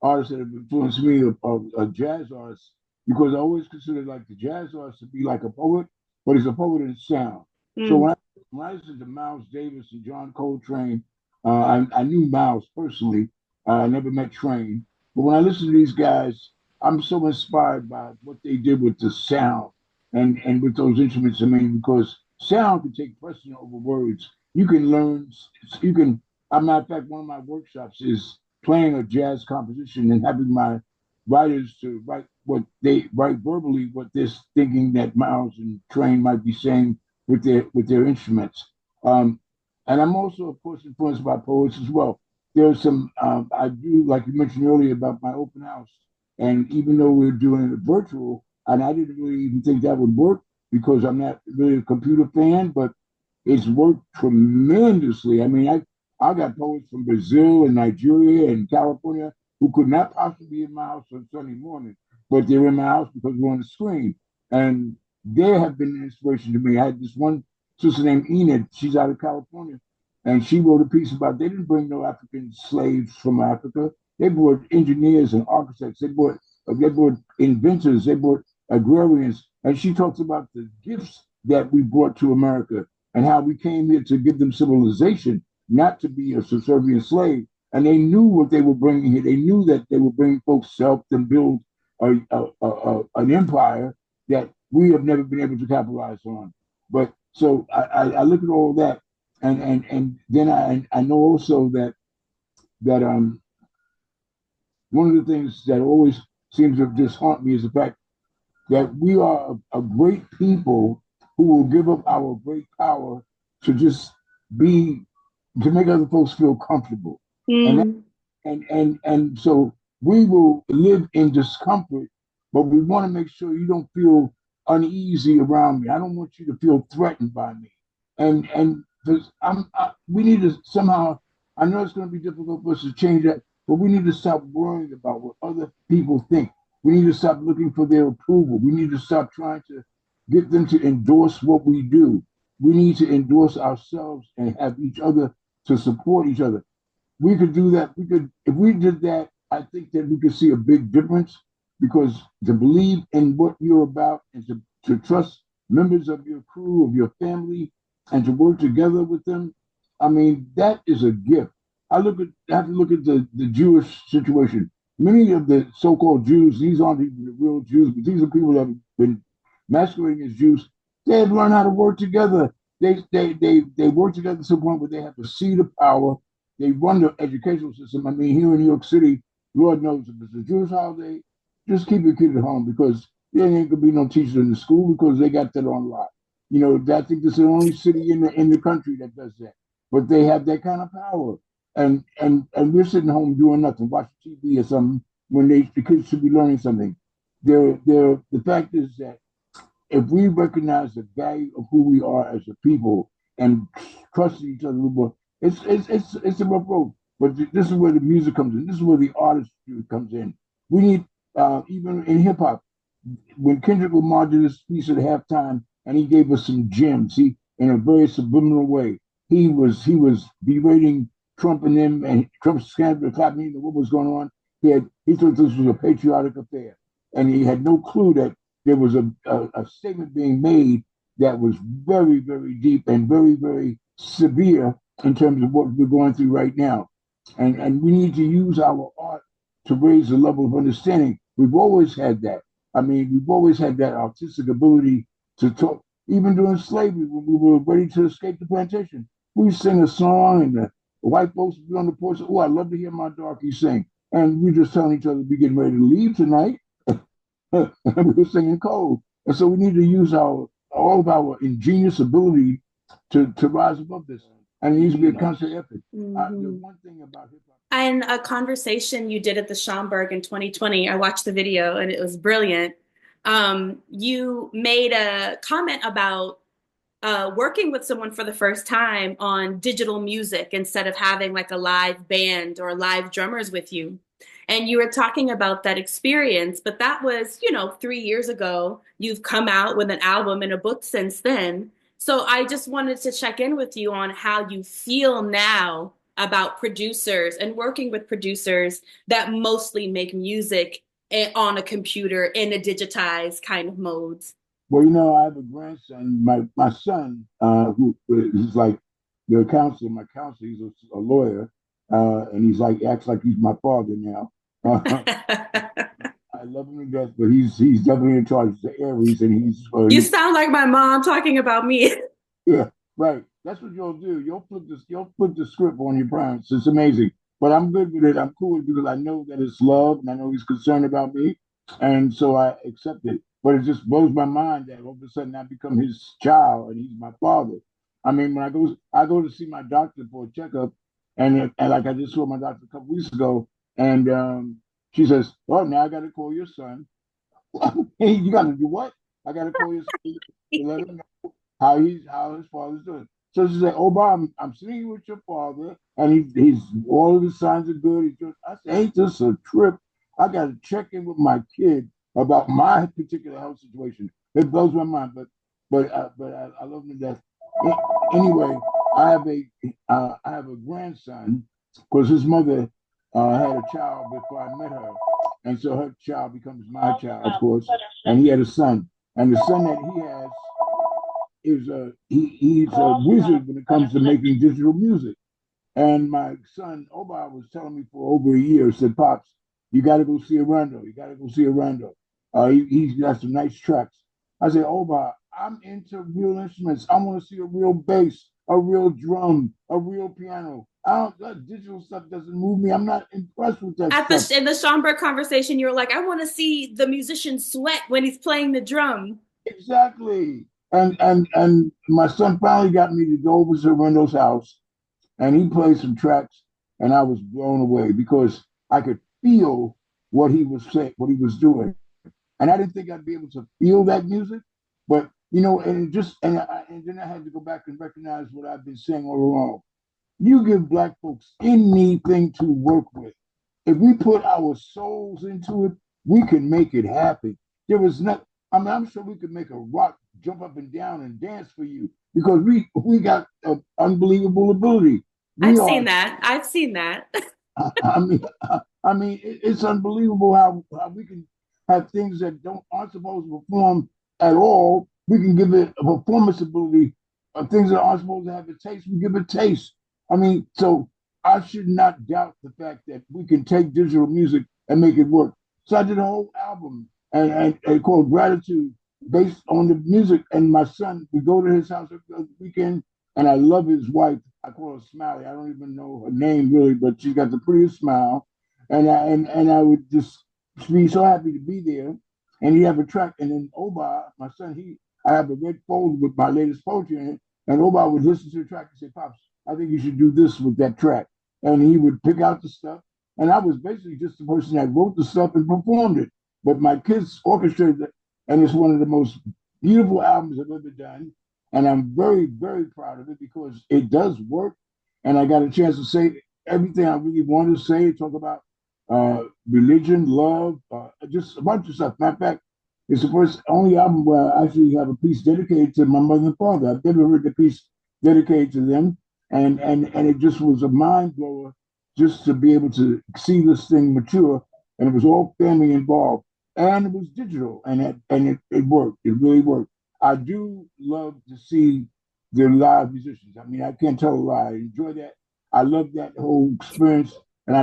artists that have influenced me are jazz artists because I always consider like the jazz artist to be like a poet, but he's a poet in sound. So Mm. when I listened to Miles Davis and John Coltrane, I knew Miles personally. I never met Train, but when I listen to these guys, I'm so inspired by what they did with the sound and with those instruments. I mean, because sound can take precedent over words. You can learn. You can. As a matter of fact, one of my workshops is playing a jazz composition and having my writers to write what they write verbally, what they're thinking that Miles and Train might be saying with their instruments. Um, and I'm also, of course, influenced by poets as well. There's some I do, like you mentioned earlier about my open house, and even though we're doing it virtual, and I didn't really even think that would work because I'm not really a computer fan, but it's worked tremendously. I mean, I got poets from Brazil and Nigeria and California who could not possibly be in my house on Sunday morning, but they're in my house because we're on the screen. And they have been an inspiration to me. I had this one sister named Enid. She's out of California, and she wrote a piece about they didn't bring no African slaves from Africa. They brought engineers and architects. They brought inventors. They brought agrarians. And she talks about the gifts that we brought to America and how we came here to give them civilization, not to be a subservient slave. And they knew what they were bringing here. They knew that they were bringing folks to help them build an empire that we have never been able to capitalize on. But so I look at all that, and then I know also that one of the things that always seems to just haunt me is the fact that we are a great people who will give up our great power to just be to make other folks feel comfortable, and that, Mm. and so we will live in discomfort, but we want to make sure you don't feel uneasy around me. I don't want you to feel threatened by me, and because we need to somehow. I know it's going to be difficult for us to change that, but we need to stop worrying about what other people think. We need to stop looking for their approval. We need to stop trying to get them to endorse what we do. We need to endorse ourselves and have each other to support each other. We could do that. We could, if we did that, I think that we could see a big difference because to believe in what you're about and to trust members of your crew, of your family, and to work together with them, I mean, that is a gift. I have to look at the Jewish situation. Many of the so-called Jews, these aren't even the real Jews, but these are people that have been masquerading as Jews. They have learned how to work together. They work together to the point where they have the seat of power. They run the educational system. I mean, here in New York City, Lord knows if it's a Jewish holiday, just keep your kid at home because there ain't gonna be no teachers in the school because they got that on lock. You know, I think this is the only city in the country that does that. But they have that kind of power. And we're sitting home doing nothing, watching TV or something when the kids should be learning something. The fact is that if we recognize the value of who we are as a people and trust each other a little more, it's a rough road. But this is where the music comes in. This is where the artistry comes in. We need even in hip hop when Kendrick Lamar did his piece at halftime and he gave us some gems, he in a very subliminal way. He was berating Trump and them and Trump's scandal clapping what was going on. He thought this was a patriotic affair. And he had no clue that there was a statement being made that was very, very deep and very, very severe in terms of what we're going through right now. And we need to use our art to raise the level of understanding. We've always had that. I mean, we've always had that artistic ability to talk. Even during slavery, when we were ready to escape the plantation, we sing a song, and the white folks would be on the porch. Oh, I love to hear my darky sing. And we just telling each other we're getting ready to leave tonight. And we were singing cold. And so we need to use our all of our ingenious ability to rise above this. And it needs to be a constant effort. The Mhm. one thing about hip hop. And a conversation you did at the Schomburg in 2020, I watched the video and it was brilliant. You made a comment about working with someone for the first time on digital music instead of having like a live band or live drummers with you. And you were talking about that experience, but that was, 3 years ago. You've come out with an album and a book since then. So I just wanted to check in with you on how you feel now about producers and working with producers that mostly make music on a computer in a digitized kind of modes? Well, I have a grandson. My son, who is like the counselor, my counselor. He's a lawyer, and he's like acts like he's my father now. I love him to death, but he's definitely in charge of the Aries, and You sound like my mom talking about me. yeah, right. That's what you'll do. You'll flip the script on your parents. It's amazing. But I'm good with it. I'm cool with it because I know that it's love and I know he's concerned about me. And so I accept it. But it just blows my mind that all of a sudden I become his child and he's my father. I mean, when I go to see my doctor for a checkup, and like I just saw my doctor a couple weeks ago, and she says, "Oh, now I got to call your son." Hey, you got to do what? I got to call your son to let him know how his father's doing. So she said, "Oh, Bob, I'm sitting here with your father, and he's all of his signs are good." I said, "Ain't this a trip? I got to check in with my kid about my particular health situation." It blows my mind, but I love him to death. Anyway, I have a grandson because his mother had a child before I met her, and so her child becomes my child, of course. And he had a son, and the son that he has he's a wizard when it comes to making digital music. And my son Oba was telling me for over a year, said, "Pops, you got to go see Arando. You got to go see Arando. He's got some nice tracks." I said, "Oba, I'm into real instruments. I want to see a real bass, a real drum, a real piano. That digital stuff doesn't move me. I'm not impressed with that At stuff." the in the Schomburg conversation, you were like, "I want to see the musician sweat when he's playing the drum." Exactly. And my son finally got me to go over to Arendo's house, and he played some tracks, and I was blown away because I could feel what he was saying, what he was doing, and I didn't think I'd be able to feel that music, but and then I had to go back and recognize what I've been saying all along. You give Black folks anything to work with. If we put our souls into it, we can make it happen. There was not. I mean, I'm sure we could make a rock jump up and down and dance for you because we got unbelievable ability. I've We seen are. that. I've seen that. I mean, it's unbelievable how we can have things that don't aren't supposed to perform at all. We can give it a performance ability. Things that aren't supposed to have a taste, we give it taste. I mean, so I should not doubt the fact that we can take digital music and make it work. So I did a whole album and called Gratitude based on the music. And my son, we go to his house every weekend, and I love his wife. I call her Smiley. I don't even know her name really, but she's got the prettiest smile. And I would just be so happy to be there. And he have a track, and then Oba, my son, I have a red folder with my latest poetry in it, and Oba would listen to the track and say, "Pops, I think you should do this with that track." And he would pick out the stuff, and I was basically just the person that wrote the stuff and performed it. But my kids orchestrated it, and it's one of the most beautiful albums I've ever done. And I'm very, very proud of it because it does work. And I got a chance to say everything I really wanted to say, talk about religion, love, just a bunch of stuff. Matter of fact, it's the first only album where I actually have a piece dedicated to my mother and father. I've never heard the piece dedicated to them. And it just was a mind blower just to be able to see this thing mature. And it was all family involved. And it was digital and it worked. It really worked. I do love to see the live musicians. I mean, I can't tell a lie. I enjoy that. I love that whole experience, and I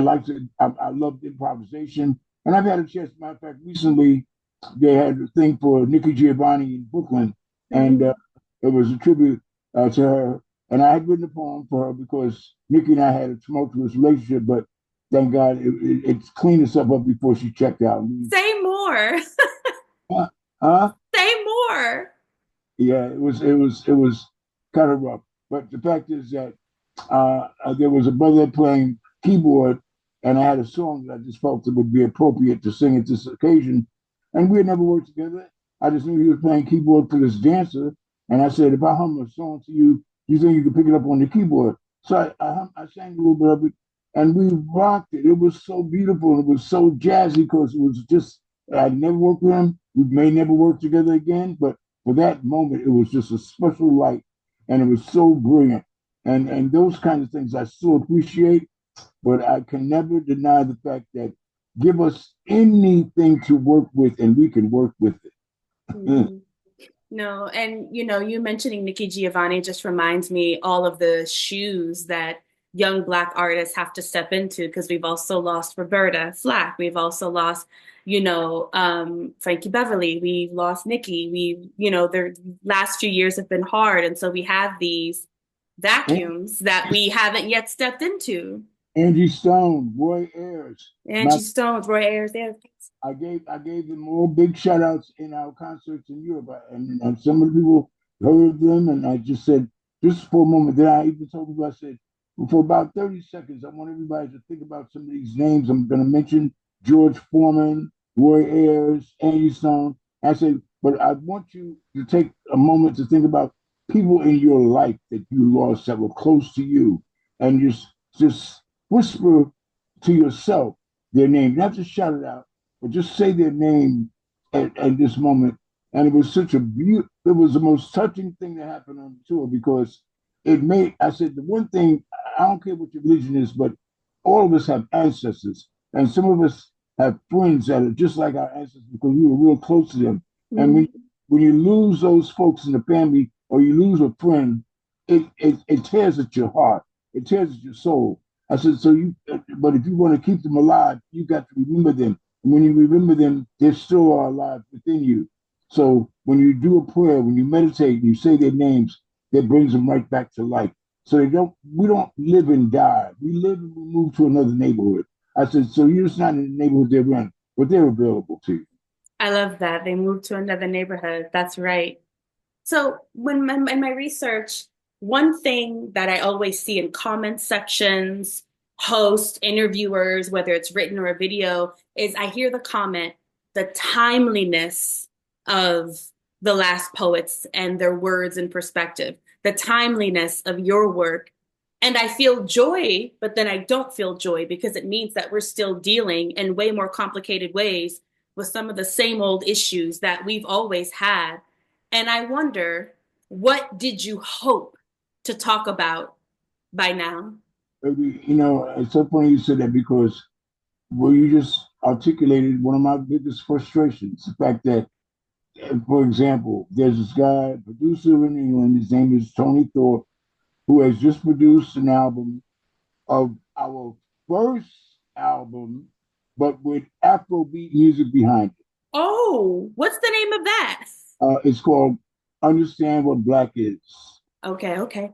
love improvisation. And I've had a chance. Matter of fact, recently they had a thing for Nikki Giovanni in Brooklyn, and it was a tribute to her. And I had written a poem for her because Nikki and I had a tumultuous relationship, but thank God it's cleaned itself up before she checked out. Say more. Huh? Say more. Yeah, it was kind of rough. But the fact is that there was a brother playing keyboard, and I had a song that I just felt it would be appropriate to sing at this occasion. And we had never worked together. I just knew he was playing keyboard for this dancer, and I said, "If I hum a song to you, you think you could pick it up on the keyboard?" So I sang a little bit of it, and we rocked it. It was so beautiful, and it was so jazzy because it was just I'd never worked with him. We may never work together again, but for that moment, it was just a special light, and it was so brilliant. And those kinds of things I still appreciate, but I can never deny the fact that give us anything to work with and we can work with it. Mhm. No, and you mentioning Nikki Giovanni just reminds me all of the shoes that young Black artists have to step into because we've also lost Roberta Flack. We've also lost, Frankie Beverly. We've lost Nikki. Their last few years have been hard. And so we have these And vacuums that we haven't yet stepped into. Angie Stone, Roy Ayers, Angie Stone's, Roy Ayers, there. I gave them all big shout outs in our concerts in Europe. And some of the people heard them, and I just said, just for a moment, then I even told people, I said, for about 30 seconds, I want everybody to think about some of these names. I'm going to mention George Foreman, Roy Ayers, Angie Stone. I said, but I want you to take a moment to think about people in your life that you lost that were close to you, and just whisper to yourself their name, not to shout it out, but just say their name at this moment. And it was such a beautiful, it was the most touching thing that happened on the tour because it made, I said, the one thing, I don't care what your religion is, but all of us have ancestors. And some of us have friends that are just like our ancestors because we were real close to them. And when you lose those folks in the family or you lose a friend, it tears at your heart, it tears at your soul. I said, but if you want to keep them alive, you got to remember them. And when you remember them, they still are alive within you. So when you do a prayer, when you meditate, you say their names, that brings them right back to life. So we don't live and die. We live and we move to another neighborhood. I said, so you're just not in the neighborhood they're in, but they're available to you. I love that. They moved to another neighborhood. That's right. So in my research, one thing that I always see in comment sections, hosts, interviewers, whether it's written or a video, is I hear the comment, the timeliness of the last poets and their words and perspective, the timeliness of your work. And I feel joy, but then I don't feel joy because it means that we're still dealing in way more complicated ways with some of the same old issues that we've always had. And I wonder, what did you hope to talk about by now? Maybe, it's so funny you said that because well, you just articulated one of my biggest frustrations. The fact that, for example, there's this guy, producer in England, his name is Tony Thorpe, who has just produced an album of our first album, but with Afrobeat music behind it. Oh, what's the name of that? It's called Understand What Black Is. Okay, okay.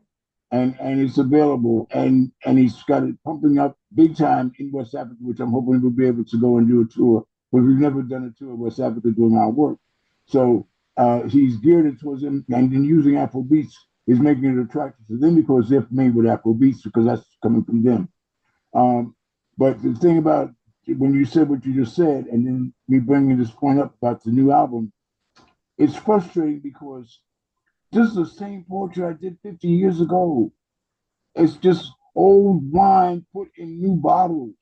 And it's available, and he's got it pumping up big time in West Africa, which I'm hoping we'll be able to go and do a tour. But we've never done a tour of West Africa doing our work, so he's geared it towards them, and then using Afro beats is making it attractive to them because they're familiar with Afro beats because that's coming from them. Um, but the thing about when you said what you just said, and then me bringing this point up about the new album, it's frustrating because this is the same poetry I did 50 years ago. It's just old wine put in new bottles,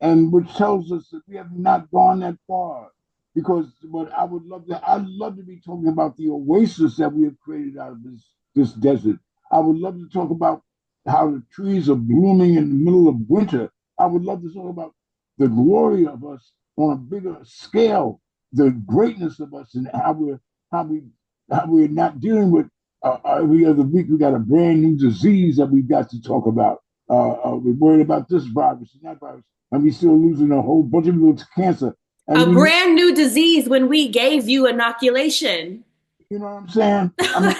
and which tells us that we have not gone that far. Because what I'd love to be talking about the oasis that we have created out of this desert. I would love to talk about how the trees are blooming in the middle of winter. I would love to talk about the glory of us on a bigger scale, the greatness of us, and how we how we're not dealing with every other week. We got a brand new disease that we've got to talk about. We're worried about this virus and that virus, and we're still losing a whole bunch of people to cancer. A And brand new disease when we gave you inoculation. you know what I'm saying? I mean,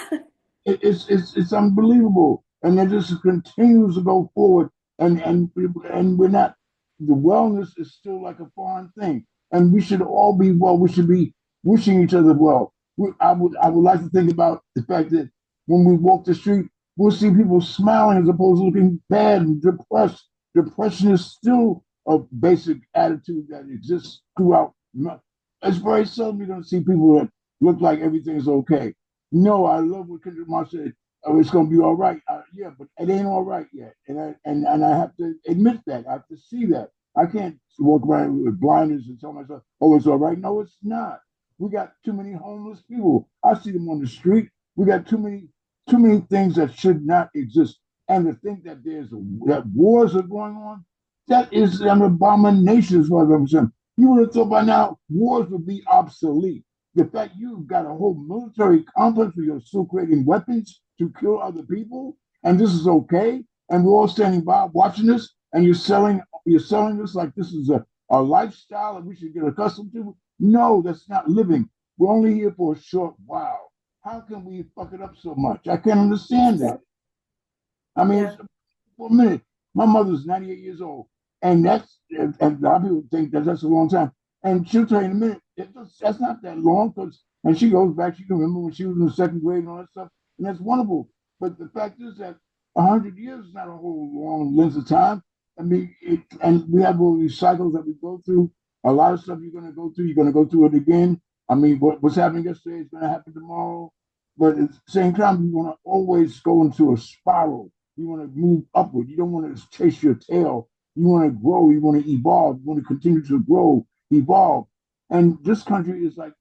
it's unbelievable, and it just continues to go forward, and we're not. The wellness is still like a foreign thing, and we should all be well. We should be wishing each other well. I would like to think about the fact that when we walk the street, we'll see people smiling as opposed to looking bad and depressed. Depression is still a basic attitude that exists throughout. It's very seldom you're going to see people that look like everything's okay. No, I love what Kendrick Lamar said. Oh, it's gonna be all right. Yeah, but it ain't all right yet, and I have to admit that. I have to see that. I can't walk around with blinders and tell myself, "Oh, it's all right." No, it's not. We got too many homeless people. I see them on the street. We got too many things that should not exist. And to think that that wars are going on, that is an abomination as far as I'm concerned. You would have thought by now wars would be obsolete. The fact you've got a whole military complex where you're still creating weapons to kill other people, and this is okay, and we're all standing by watching this, and you're selling this like this is a lifestyle that we should get accustomed to. No, that's not living. We're only here for a short while. How can we fuck it up so much? I can't understand that. I mean, Yeah. for a minute, my mother's 98 years old, and a lot of people think that that's a long time. And she'll tell you in a minute, that's not that long because, and she goes back, she can remember when she was in the second grade and all that stuff, and that's wonderful. But the fact is that 100 years is not a whole long length of time. I mean, and we have all these cycles that we go through. A lot of stuff you're going to go through, you're going to go through it again. I mean, what's happening yesterday is going to happen tomorrow. But at the same time, you want to always go into a spiral. You want to move upward. You don't want to chase your tail. You want to grow. You want to evolve. You want to continue to grow, evolve. And this country is like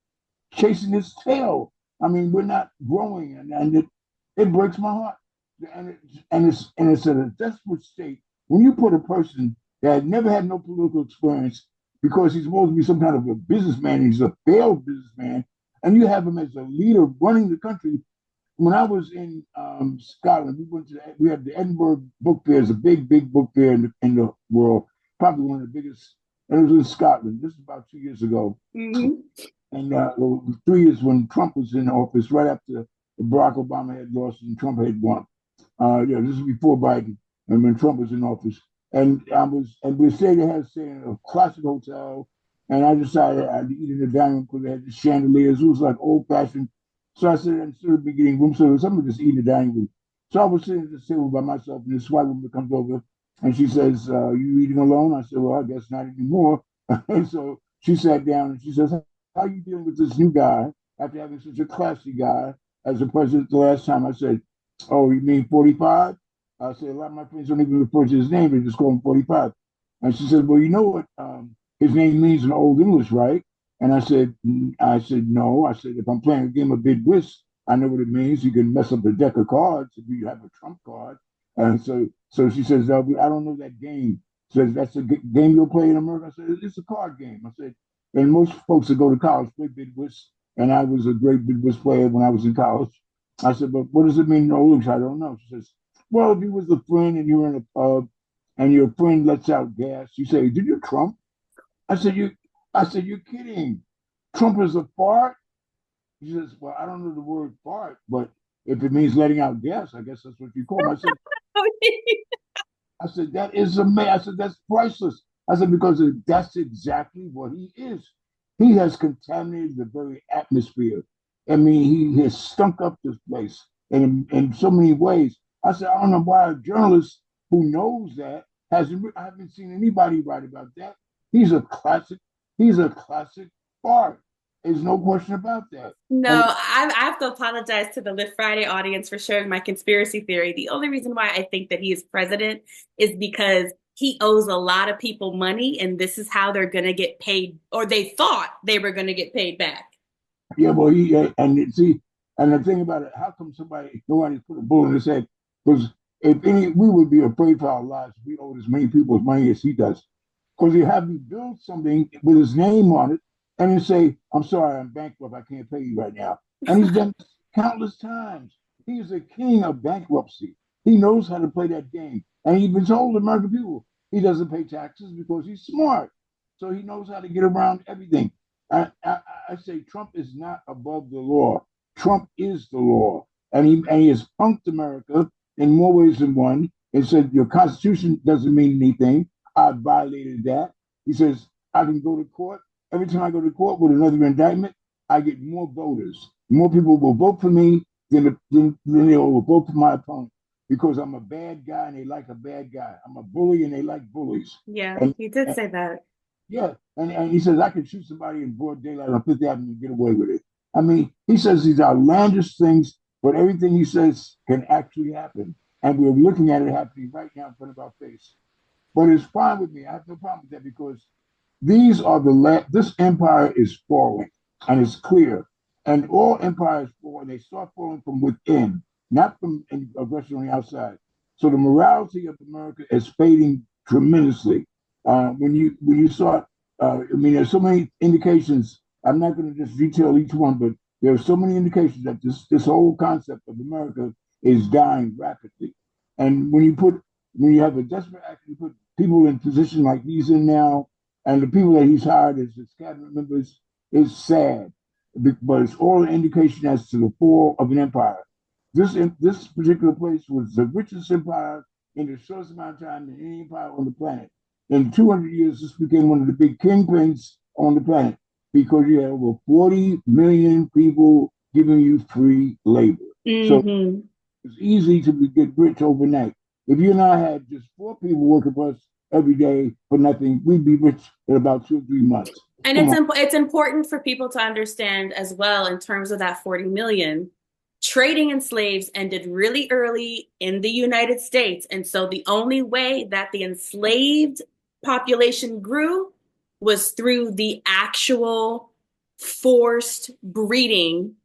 chasing its tail. I mean, we're not growing, and it breaks my heart. And it's in a desperate state when you put a person that had never had no political experience because he's supposed to be some kind of a businessman, he's a failed businessman, and you have him as a leader running the country. When I was in Scotland, we had the Edinburgh Book Fair. It's a big book fair in the world, probably one of the biggest. And it was in Scotland. This is about 2 years ago, Mm-hmm. and 3 years when Trump was in office, right after Barack Obama had lost and Trump had won. Yeah, this is before Biden, and when Trump was in office. And we stayed in a classic hotel, and I decided I'd eat in the dining room because they had the chandeliers. It was like old fashioned. So I said, instead of getting room service, I'm gonna just eat in the dining room. So I was sitting at the table by myself, and this white woman comes over, and she says, "You eating alone?" I said, "Well, I guess not anymore." And so she sat down, and she says, "How are you dealing with this new guy after having such a classy guy as a president the last time?" I said, "Oh, you mean 45?" I said, "A lot of my friends don't even refer to his name; they just call him 45." And she said, "Well, you know what? His name means in Old English, right?" And I said, "No." I said, "If I'm playing a game of bid whist, I know what it means. You can mess up a deck of cards if you have a trump card." And so she says, "I don't know that game." She says, "That's a game you'll play in America?" I said, "It's a card game." I said, "And most folks that go to college play bid whist, and I was a great bid whist player when I was in college." I said, "But what does it mean in Old English?" "I don't know." She says, "Well, if you was a friend and you're in a pub and your friend lets out gas, you say, 'Did you Trump?'" I said, "You I said, "You're kidding. Trump is a fart?" He says, "Well, I don't know the word fart, but if it means letting out gas, I guess that's what you call him." I said, "That is amazing." I said, "That's priceless." I said, "Because that's exactly what he is. He has contaminated the very atmosphere. I mean, he has stunk up this place in so many ways." I said, "I don't know why a journalist who knows that hasn't, I haven't seen anybody write about that. He's a classic, he's a classic fart. There's no question about that." No, And I have to apologize to the Live Friday audience for sharing my conspiracy theory. The only reason why I think that he is president is because he owes a lot of people money, and this is how they're going to get paid, or they thought they were going to get paid back. yeah, well, and see, and the thing about it, how come nobody's put a bullet in his head? Because if any, we would be afraid for our lives if we owed as many people as money as he does. Because you have you build something with his name on it, and then say, "I'm sorry, I'm bankrupt. I can't pay you right now." And he's done this countless times. He is the king of bankruptcy. He knows how to play that game, and he's been told American people he doesn't pay taxes because he's smart. So he knows how to get around everything. I say Trump is not above the law. Trump is the law, and he has punked America in more ways than one. He said your Constitution doesn't mean anything. I violated that. He says I can go to court. Every time I go to court with another indictment, I get more voters. More people will vote for me than they will vote for my opponent because I'm a bad guy and they like a bad guy. I'm a bully and they like bullies. Yeah, And, he did and say that. yeah, and he says I can shoot somebody in broad daylight on Fifth Avenue and get away with it. I mean, he says these outlandish things, but everything he says can actually happen, and we're looking at it happening right now in front of our face. But it's fine with me. I have no problem with that because this empire is falling, and it's clear. And all empires fall, and they start falling from within, not from aggression on the outside. So the morality of America is fading tremendously. When you saw, I mean, there's so many indications. I'm not going to just detail each one, but there are so many indications that this whole concept of America is dying rapidly. And when you have a desperate act, you put people in position like he's in now, and the people that he's hired as his cabinet members is sad, but it's all an indication as to the fall of an empire. This particular place was the richest empire in the shortest amount of time than any empire on the planet. In 200 years, this became one of the big kingpins on the planet because you had over 40 million people giving you free labor. So Hmm. it's easy to get rich overnight. If you and I had just four people working for us every day for nothing, we'd be rich in about 2 or 3 months. And Come on. it's important for people to understand as well in terms of that 40 million. Trading in slaves ended really early in the United States. And so the only way that the enslaved population grew was through the actual forced breeding,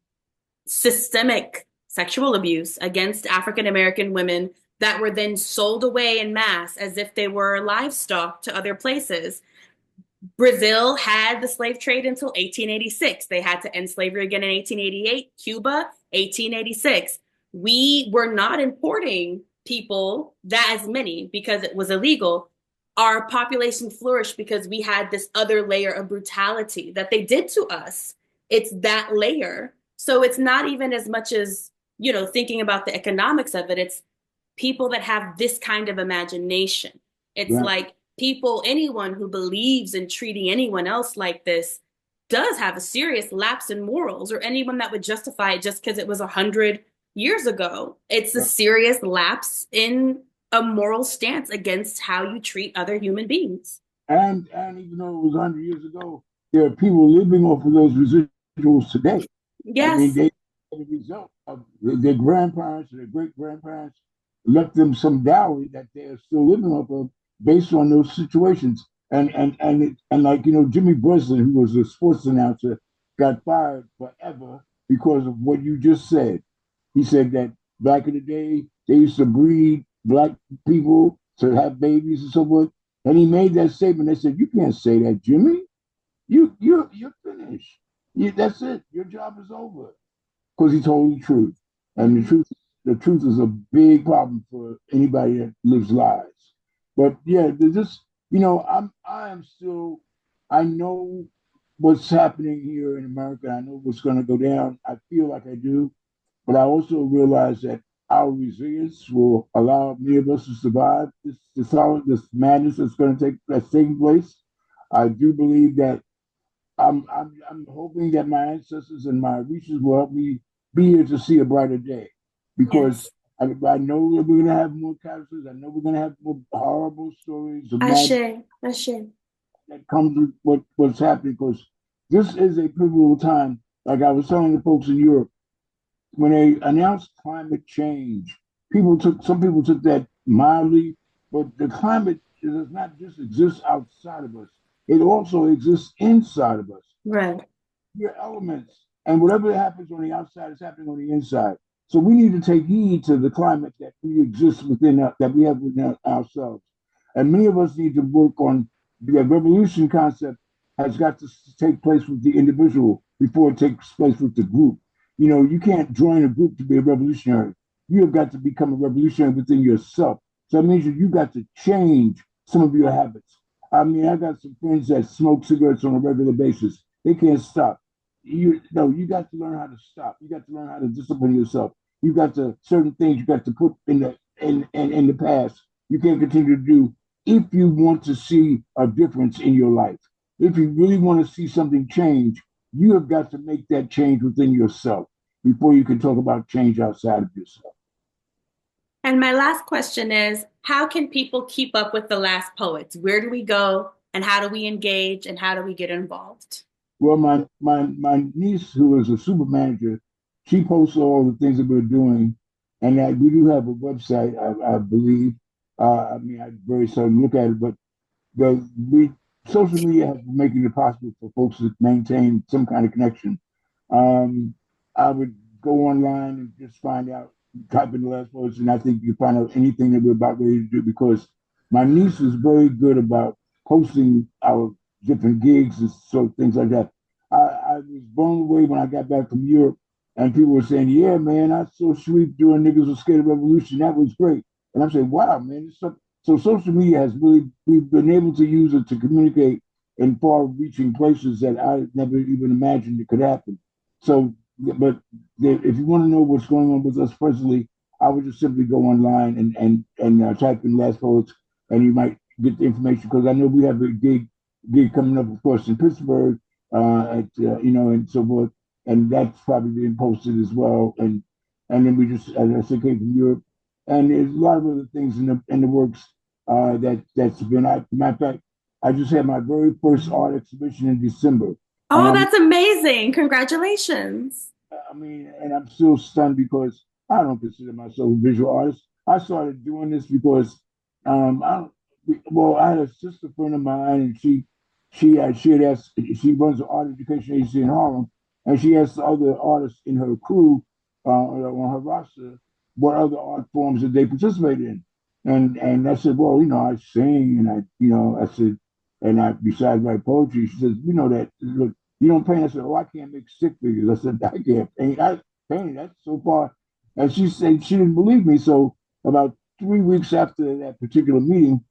systemic sexual abuse against African American women that were then sold away in mass as if they were livestock to other places. Brazil had the slave trade until 1886. They had to end slavery again in 1888. Cuba, 1886. We were not importing people that as many because it was illegal. Our population flourished because we had this other layer of brutality that they did to us. It's that layer. So it's not even as much as, thinking about the economics of it. It's people that have this kind of imagination. It's Yeah. like people, anyone who believes in treating anyone else like this does have a serious lapse in morals, or anyone that would justify it just because it was 100 years ago. It's a Yeah. serious lapse in a moral stance against how you treat other human beings. And even though it was 100 years ago, there are people living off of those residuals today. I mean, Yes, they the result of their grandparents or their great grandparents left them some dowry that they are still living off of based on those situations. And like Jimmy Breslin, who was a sports announcer, got fired forever because of what you just said. He said that back in the day they used to breed black people to have babies and so forth. And he made that statement. They said, "You can't say that, Jimmy. You're finished. That's it. Your job is over." Because he told the truth, and mm-hmm. the truth is a big problem for anybody that lives lives. But yeah, this I am still I know what's happening here in America. I know what's going to go down. I feel like I do, but I also realize that our resilience will allow many of us to survive this madness that's taking place. I do believe that I'm hoping that my ancestors and my reaches will help me be here to see a brighter day, because Yes. I know that we're gonna have more casualties. I know we're gonna have more horrible stories of mad Ashe, Ashe. that comes with what's happening, because this is a pivotal time. Like I was telling the folks in Europe, when they announced climate change, some people took that mildly, but the climate does not just exist outside of us; it also exists inside of us. Right. Your elements, and whatever happens on the outside is happening on the inside. So we need to take heed to the climate that we exist within, that we have within ourselves. And many of us need to work on the revolution concept has got to take place with the individual before it takes place with the group. You can't join a group to be a revolutionary. You have got to become a revolutionary within yourself. So that means that you got to change some of your habits. I mean, I got some friends that smoke cigarettes on a regular basis. They can't stop. You got to learn how to stop. You got to learn how to discipline yourself. You got to certain things you got to put in the past. You can't continue to do if you want to see a difference in your life. If you really want to see something change, you have got to make that change within yourself before you can talk about change outside of yourself. And my last question is, how can people keep up with the last poets? Where do we go and how do we engage and how do we get involved? Well, my niece, who is a super manager, she posts all the things that we're doing, and that we do have a website, I believe. I mean, I very seldom look at it, but we social media has been making it possible for folks to maintain some kind of connection. I would go online and just find out type in the last post, and I think you find out anything that we're about ready to do because my niece is very good about posting our different gigs and so things like that. I was blown away when I got back from Europe, and people were saying, "Yeah, man, I saw Sweep doing Niggas with Scared Revolution. That was great." And I'm saying, "Wow, man!" So social media has really we've been able to use it to communicate in far-reaching places that I never even imagined it could happen. So, but if you want to know what's going on with us personally, I would just simply go online and type in Last Poets, and you might get the information because I know we have a gig coming up, of course, in Pittsburgh, at and so forth, and that's probably being posted as well. And then we just, as I said, came from Europe, and there's a lot of other things in the works that's been. Matter of fact, I just had my very first art exhibition in December, and Oh, that's amazing. Congratulations. and I'm still stunned because I don't consider myself a visual artist. I started doing this because, I I had a sister friend of mine, and she had asked, she runs an art education agency in Harlem, and she asked the other artists in her crew, on her roster, what other art forms that they participated in, and I said, well, I sing, and I said, and I besides write poetry. She says, that look, you don't paint. I said, oh, I can't make stick figures. I said, I can't paint. I painted that so far. And she said she didn't believe me. So about 3 weeks after that particular meeting,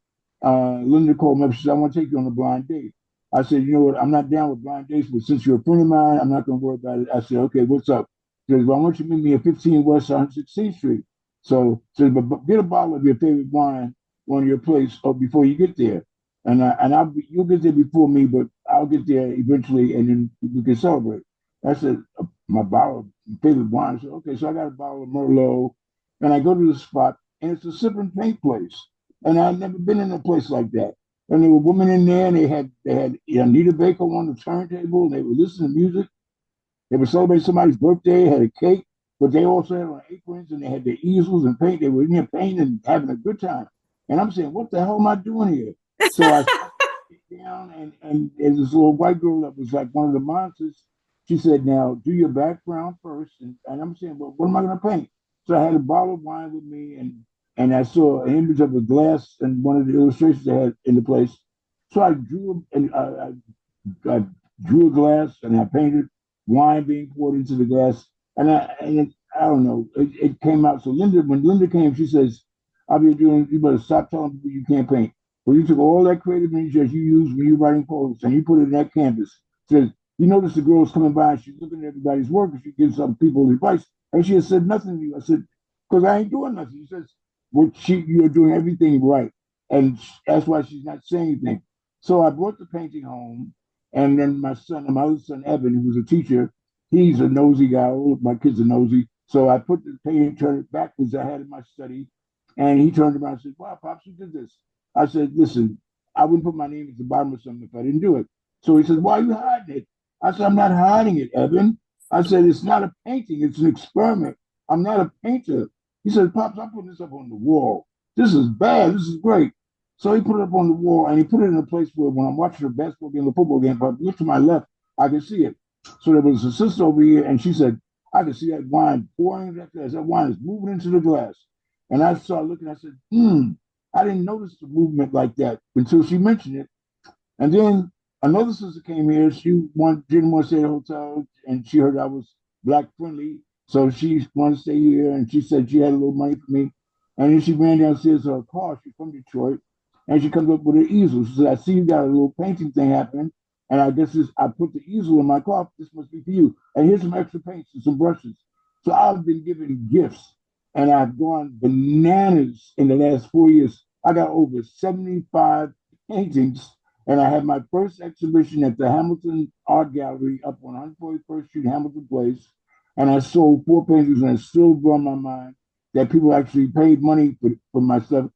Linda called me up. She said, I want to take you on a blind date. I said, you know what? I'm not down with blind dates, but since you're a friend of mine, I'm not going to worry about it. I said, okay, what's up? She says, well, I want you to meet me at 15 West 116th Street. But get a bottle of your favorite wine on your place or before you get there. You'll get there before me, but I'll get there eventually, and then we can celebrate. I said, my bottle of favorite wine. I said, okay, so I got a bottle of Merlot, and I go to the spot, and it's a sip and paint place, and I'd never been in a place like that. And there were women in there, and they had Anita Baker on the turntable, and they were listening to music. They were celebrating somebody's birthday, had a cake, but they also had on aprons, and they had their easels and paint. They were in there painting and having a good time. And I'm saying, what the hell am I doing here? So I down, and this little white girl that was like one of the monsters, she said, now do your background first. And I'm saying, well, what am I going to paint? So I had a bottle of wine with me, and I saw an image of a glass and one of the illustrations they had in the place. So I drew a glass and I painted wine being poured into the glass. I don't know, it came out. So when Linda came, she says, you better stop telling people you can't paint. Well, you took all that creative energy that you used when you're writing poems and you put it in that canvas. Says, you notice the girl's coming by and she's looking at everybody's work and she gives some people advice. And she has said nothing to you. I said, because I ain't doing nothing. She says, well, you're doing everything right. And that's why she's not saying anything. So I brought the painting home. And then my other son, Evan, who's a teacher, he's a nosy guy. All of my kids are nosy. So I put the painting, turned it backwards. I had in my study. And he turned around and said, wow, Pops, you did this. I said, listen, I wouldn't put my name at the bottom of something if I didn't do it. So he said, why are you hiding it? I said, I'm not hiding it, Evan. I said, it's not a painting, it's an experiment. I'm not a painter. He said, Pops, I'm putting this up on the wall. This is bad. This is great. So he put it up on the wall and he put it in a place where when I'm watching a basketball game, a football game, if I look to my left, I can see it. So there was a sister over here and she said, I can see that wine pouring into that glass. That wine is moving into the glass. And I started looking, I said, I didn't notice the movement like that until she mentioned it. And then another sister came here. Didn't want to stay at the hotel, and she heard I was black friendly, so she wanted to stay here. And she said she had a little money for me. And then she ran downstairs to her car. She's from Detroit, and she comes up with an easel. She said, "I see you got a little painting thing happening, and I put the easel in my car. This must be for you. And here's some extra paints and some brushes." So I've been given gifts, and I've gone bananas in the last 4 years. I got over 75 paintings, and I had my first exhibition at the Hamilton Art Gallery up on 141st Street, Hamilton Place. And I sold 4 paintings, and it still blew my mind that people actually paid money for my stuff.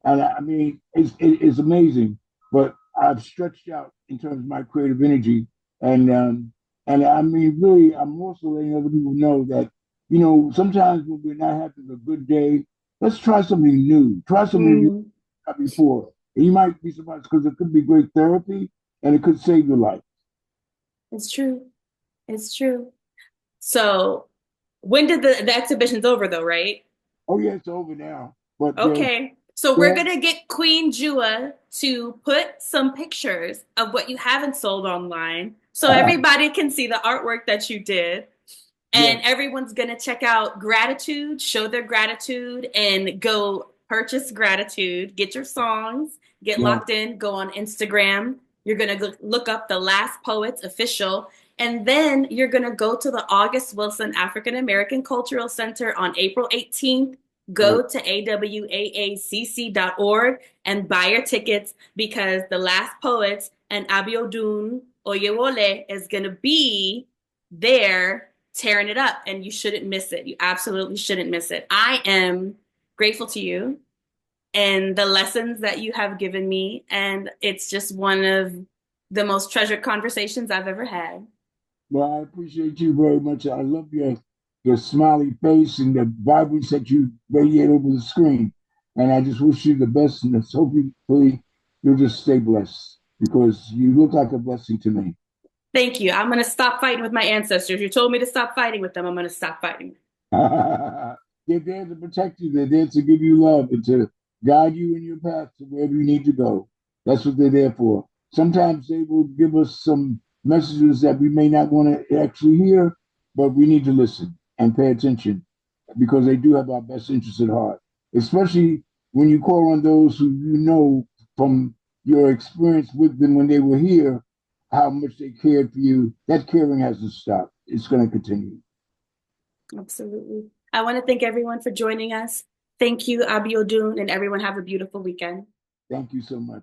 And I mean, it's amazing. But I've stretched out in terms of my creative energy. And I mean, really, I'm also letting other people know that, sometimes when we're not having a good day, let's try something new. Try something you Mm, tried before. And you might be surprised because it could be great therapy and it could save your life. it's true. It's true. So when did the exhibition's over though, right? Oh yeah, it's over now. But Okay. So we're there, gonna get Queen Jua to put some pictures of what you haven't sold online so everybody can see the artwork that you did. And yes, everyone's gonna check out gratitude, show their gratitude, and go purchase gratitude. Get your songs, get yes. locked in, go on Instagram. You're gonna look up the Last Poets official, and then you're gonna go to the August Wilson African American Cultural Center on April 18th. Right. Go to awaacc.org and buy your tickets because the Last Poets and Abiodun Oyewole is gonna be there tearing it up, and you shouldn't miss it. You absolutely shouldn't miss it. I am grateful to you and the lessons that you have given me, and it's just one of the most treasured conversations I've ever had. Well, I appreciate you very much. I love your smiley face and the vibrance that you radiate over the screen. And I just wish you the best, and hopefully you'll just stay blessed because you look like a blessing to me. Thank you. I'm going to stop fighting with my ancestors. You told me to stop fighting with them. I'm going to stop fighting. They're there to protect you. They're there to give you love and to guide you in your path to wherever you need to go. That's what they're there for. Sometimes they will give us some messages that we may not want to actually hear, but we need to listen and pay attention because they do have our best interests at heart, especially when you call on those who you know from your experience with them when they were here, how much they cared for you. That caring hasn't stopped. It's going to continue. Absolutely. I want to thank everyone for joining us. Thank you, Abiodun, and everyone have a beautiful weekend. Thank you so much.